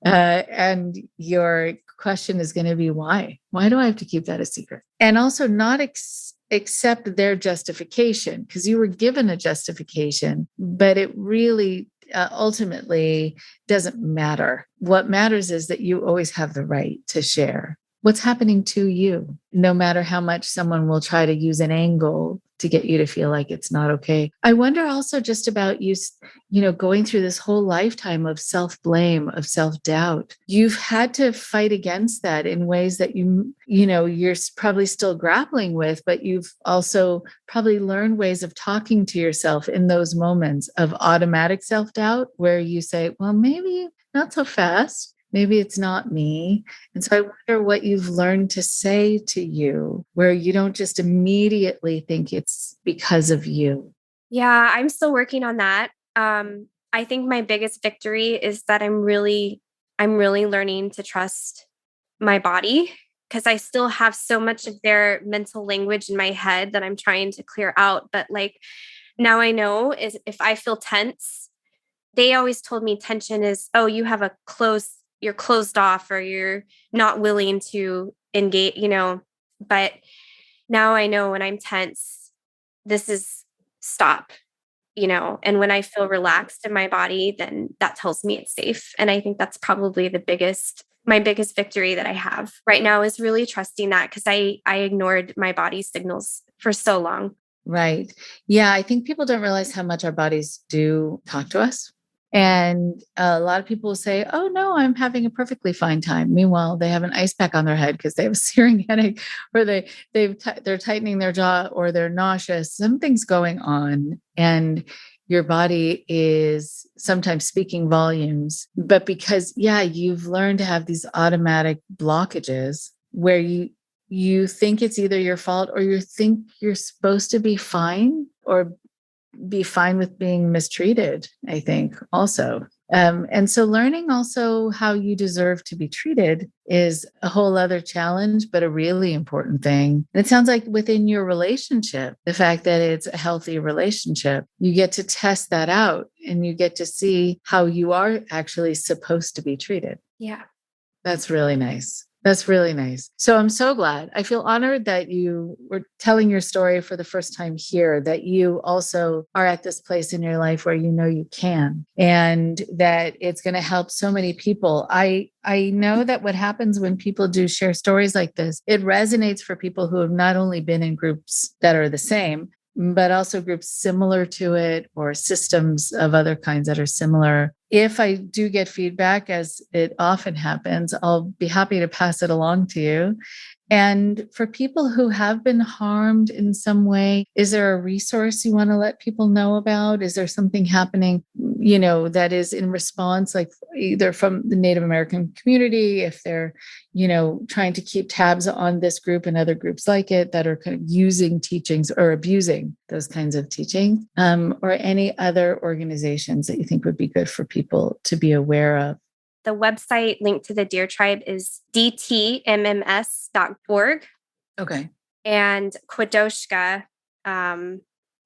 And your question is going to be, why? Why do I have to keep that a secret? And also not accept their justification, because you were given a justification, but it really ultimately doesn't matter. What matters is that you always have the right to share what's happening to you, no matter how much someone will try to use an angle to get you to feel like it's not okay. I wonder also just about you, going through this whole lifetime of self-blame, of self-doubt. You've had to fight against that in ways that you're probably still grappling with, but you've also probably learned ways of talking to yourself in those moments of automatic self-doubt where you say, well, maybe not so fast. Maybe it's not me. And so I wonder what you've learned to say to you where you don't just immediately think it's because of you. Yeah, I'm still working on that. I think my biggest victory is that I'm really learning to trust my body, because I still have so much of their mental language in my head that I'm trying to clear out. But like now I know is if I feel tense, they always told me tension is, oh, you're closed off or you're not willing to engage, but now I know when I'm tense, this is stop, and when I feel relaxed in my body, then that tells me it's safe. And I think that's probably my biggest victory that I have right now is really trusting that, because I ignored my body's signals for so long. Right. Yeah. I think people don't realize how much our bodies do talk to us. And a lot of people will say, oh, no, I'm having a perfectly fine time. Meanwhile, they have an ice pack on their head because they have a searing headache, or they're tightening their jaw, or they're nauseous. Something's going on. And your body is sometimes speaking volumes. But because, you've learned to have these automatic blockages where you think it's either your fault, or you think you're supposed to be fine, or be fine with being mistreated, I think also. And so learning also how you deserve to be treated is a whole other challenge, but a really important thing. And it sounds like within your relationship, the fact that it's a healthy relationship, you get to test that out and you get to see how you are actually supposed to be treated. Yeah. That's really nice. That's really nice. So I'm so glad. I feel honored that you were telling your story for the first time here, that you also are at this place in your life where you know you can, and that it's going to help so many people. I know that what happens when people do share stories like this, it resonates for people who have not only been in groups that are the same, but also groups similar to it or systems of other kinds that are similar. If I do get feedback, as it often happens, I'll be happy to pass it along to you. And for people who have been harmed in some way, is there a resource you want to let people know about? Is there something happening, that is in response, like either from the Native American community, if they're, trying to keep tabs on this group and other groups like it that are kind of using teachings or abusing those kinds of teachings, or any other organizations that you think would be good for people to be aware of? The website linked to the Deer Tribe is dtmms.org. Okay. And Quodoushka,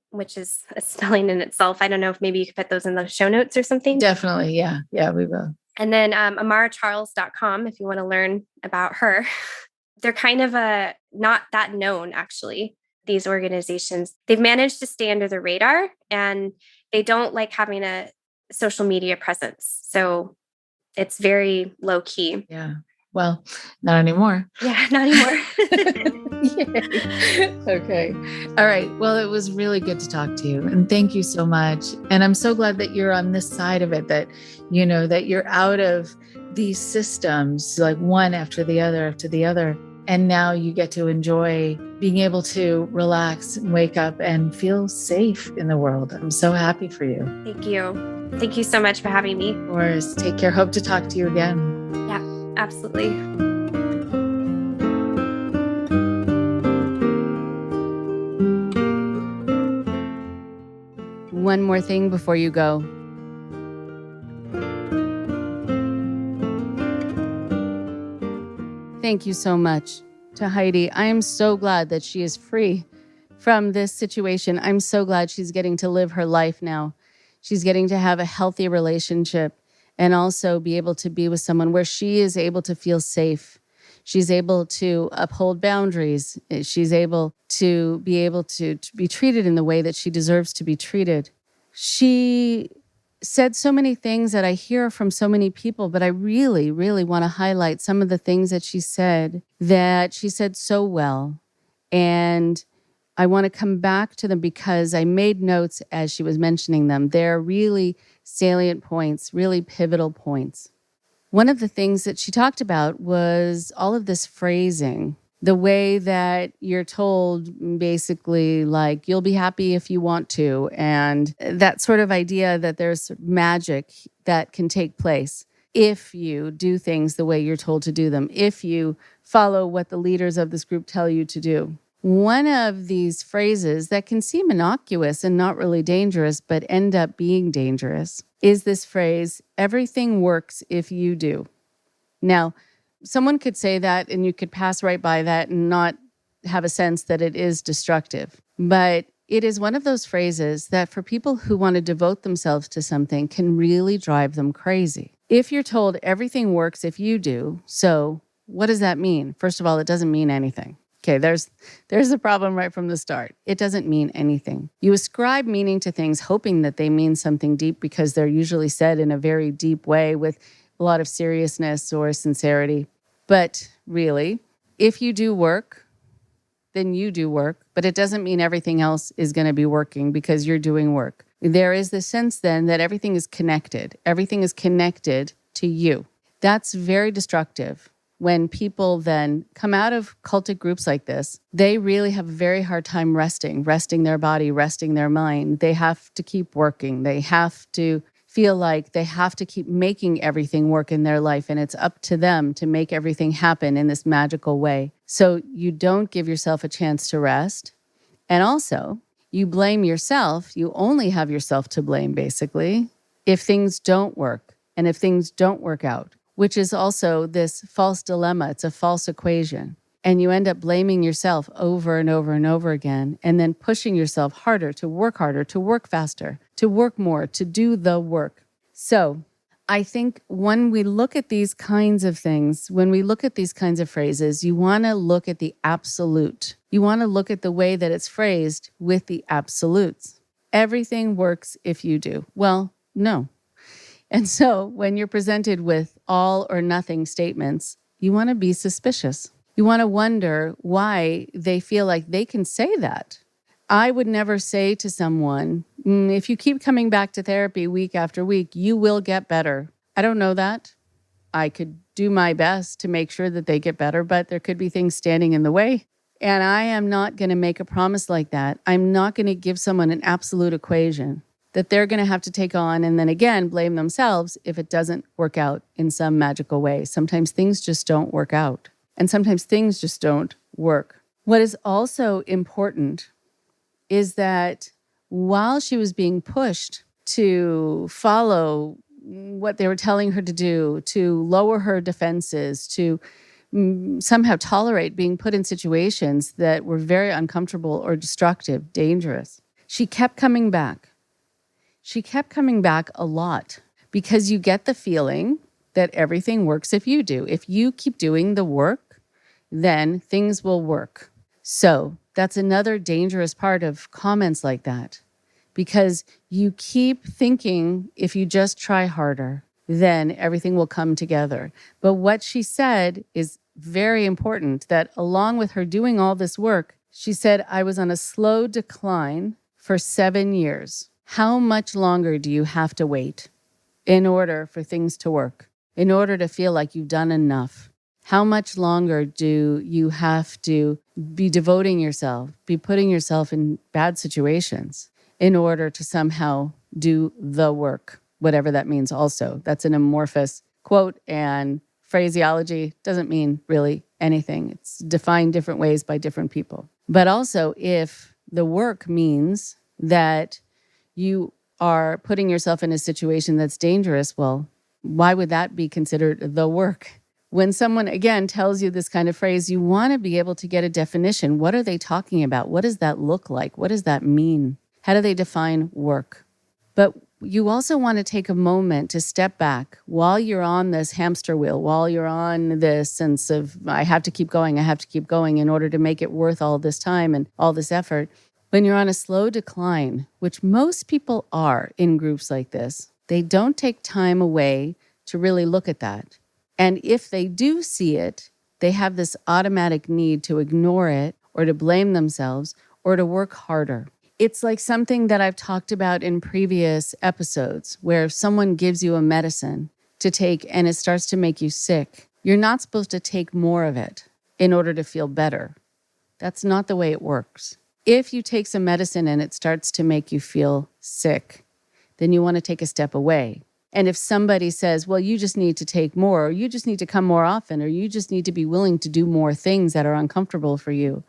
which is a spelling in itself. I don't know if maybe you could put those in the show notes or something. Definitely. Yeah. Yeah, we will. And then amaracharles.com if you want to learn about her. They're kind of not that known, actually, these organizations. They've managed to stay under the radar, and they don't like having a social media presence. So it's very low key. Yeah. Well, not anymore. Yeah, not anymore. Yay. Okay. All right. Well, it was really good to talk to you. And thank you so much. And I'm so glad that you're on this side of it, that, that you're out of these systems, like one after the other. And now you get to enjoy being able to relax and wake up and feel safe in the world. I'm so happy for you. Thank you. Thank you so much for having me. Of course. Take care. Hope to talk to you again. Yeah, absolutely. One more thing before you go. Thank you so much to Heidi. I am so glad that she is free from this situation. I'm so glad she's getting to live her life now. She's getting to have a healthy relationship and also be able to be with someone where she is able to feel safe. She's able to uphold boundaries. She's able to be treated in the way that she deserves to be treated. She said so many things that I hear from so many people, but I really, really want to highlight some of the things that she said so well. And I want to come back to them because I made notes as she was mentioning them. They're really salient points, really pivotal points. One of the things that she talked about was all of this phrasing, the way that you're told basically like, you'll be happy if you want to, and that sort of idea that there's magic that can take place if you do things the way you're told to do them, if you follow what the leaders of this group tell you to do. One of these phrases that can seem innocuous and not really dangerous, but end up being dangerous, is this phrase, everything works if you do. Now, someone could say that and you could pass right by that and not have a sense that it is destructive. But it is one of those phrases that for people who want to devote themselves to something can really drive them crazy. If you're told everything works if you do, so what does that mean? First of all, it doesn't mean anything. Okay, there's the problem right from the start. It doesn't mean anything. You ascribe meaning to things hoping that they mean something deep because they're usually said in a very deep way with a lot of seriousness or sincerity. But really, if you do work, then you do work. But it doesn't mean everything else is going to be working because you're doing work. There is the sense then that everything is connected. Everything is connected to you. That's very destructive. When people then come out of cultic groups like this, they really have a very hard time resting their body, resting their mind. They have to keep working. They have to feel like they have to keep making everything work in their life, and it's up to them to make everything happen in this magical way. So you don't give yourself a chance to rest. And also, you blame yourself. You only have yourself to blame, basically, if things don't work. and if things don't work out, which is also this false dilemma. It's a false equation. And you end up blaming yourself over and over and over again, and then pushing yourself harder, to work faster, to work more, to do the work. So I think when we look at these kinds of things, when we look at these kinds of phrases, you want to look at the absolute. You want to look at the way that it's phrased with the absolutes. Everything works if you do. Well, no. And so when you're presented with all or nothing statements, you want to be suspicious. You want to wonder why they feel like they can say that. I would never say to someone, if you keep coming back to therapy week after week, you will get better. I don't know that. I could do my best to make sure that they get better, but there could be things standing in the way. And I am not going to make a promise like that. I'm not going to give someone an absolute equation that they're going to have to take on and then again blame themselves if it doesn't work out in some magical way. Sometimes things just don't work out. And sometimes things just don't work. What is also important is that while she was being pushed to follow what they were telling her to do, to lower her defenses, to somehow tolerate being put in situations that were very uncomfortable or destructive, dangerous, she kept coming back. She kept coming back a lot because you get the feeling that everything works if you do. If you keep doing the work, then things will work. So that's another dangerous part of comments like that, because you keep thinking if you just try harder, then everything will come together. But what she said is very important, that along with her doing all this work, she said, I was on a slow decline for 7 years. How much longer do you have to wait in order for things to work, in order to feel like you've done enough? How much longer do you have to be devoting yourself, be putting yourself in bad situations in order to somehow do the work, whatever that means also? That's an amorphous quote, and phraseology doesn't mean really anything. It's defined different ways by different people. But also, if the work means that you are putting yourself in a situation that's dangerous, well, why would that be considered the work? When someone, again, tells you this kind of phrase, you want to be able to get a definition. What are they talking about? What does that look like? What does that mean? How do they define work? But you also want to take a moment to step back while you're on this hamster wheel, while you're on this sense of, I have to keep going in order to make it worth all this time and all this effort. When you're on a slow decline, which most people are in groups like this, they don't take time away to really look at that. And if they do see it, they have this automatic need to ignore it or to blame themselves or to work harder. It's like something that I've talked about in previous episodes, where if someone gives you a medicine to take and it starts to make you sick, you're not supposed to take more of it in order to feel better. That's not the way it works. If you take some medicine and it starts to make you feel sick, then you want to take a step away. And if somebody says, well, you just need to take more, or you just need to come more often, or you just need to be willing to do more things that are uncomfortable for you,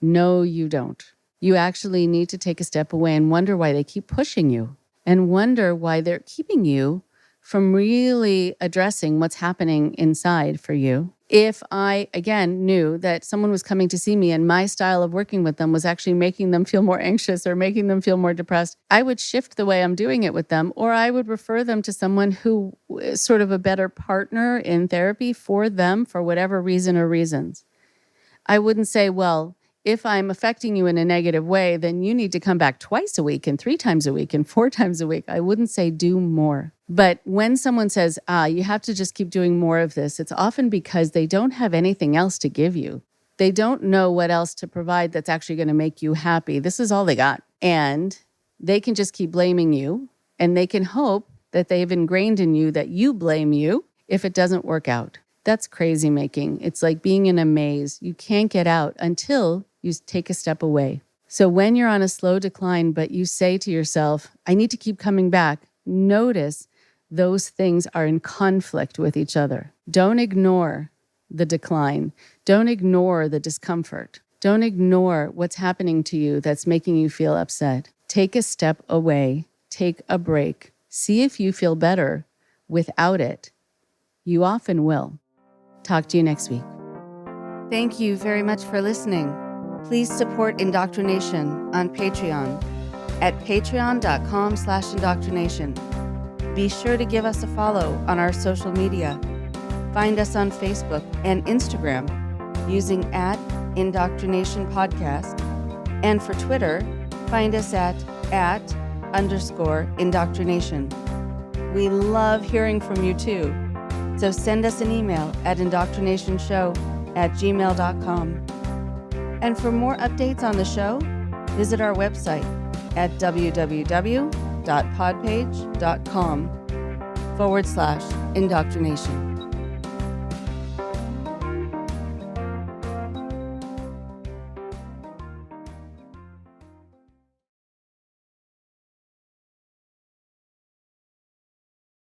no, you don't. You actually need to take a step away and wonder why they keep pushing you, and wonder why they're keeping you from really addressing what's happening inside for you. If I, again, knew that someone was coming to see me and my style of working with them was actually making them feel more anxious or making them feel more depressed, I would shift the way I'm doing it with them, or I would refer them to someone who is sort of a better partner in therapy for them for whatever reason or reasons. I wouldn't say, well, if I'm affecting you in a negative way, then you need to come back twice a week and 3 times a week and 4 times a week. I wouldn't say do more. But when someone says, you have to just keep doing more of this, it's often because they don't have anything else to give you. They don't know what else to provide that's actually going to make you happy. This is all they got. And they can just keep blaming you, and they can hope that they've ingrained in you that you blame you if it doesn't work out. That's crazy making. It's like being in a maze. You can't get out until you take a step away. So when you're on a slow decline, but you say to yourself, I need to keep coming back, notice those things are in conflict with each other. Don't ignore the decline. Don't ignore the discomfort. Don't ignore what's happening to you that's making you feel upset. Take a step away. Take a break. See if you feel better Without it, you often will. Talk to you next week. Thank you very much for listening. Please support Indoctrination on Patreon at patreon.com/indoctrination. Be sure to give us a follow on our social media. Find us on Facebook and Instagram using @Indoctrination Podcast. And for Twitter, find us at @_indoctrination. We love hearing from you too. So send us an email at indoctrinationshow@gmail.com. And for more updates on the show, visit our website at www.podpage.com/indoctrination.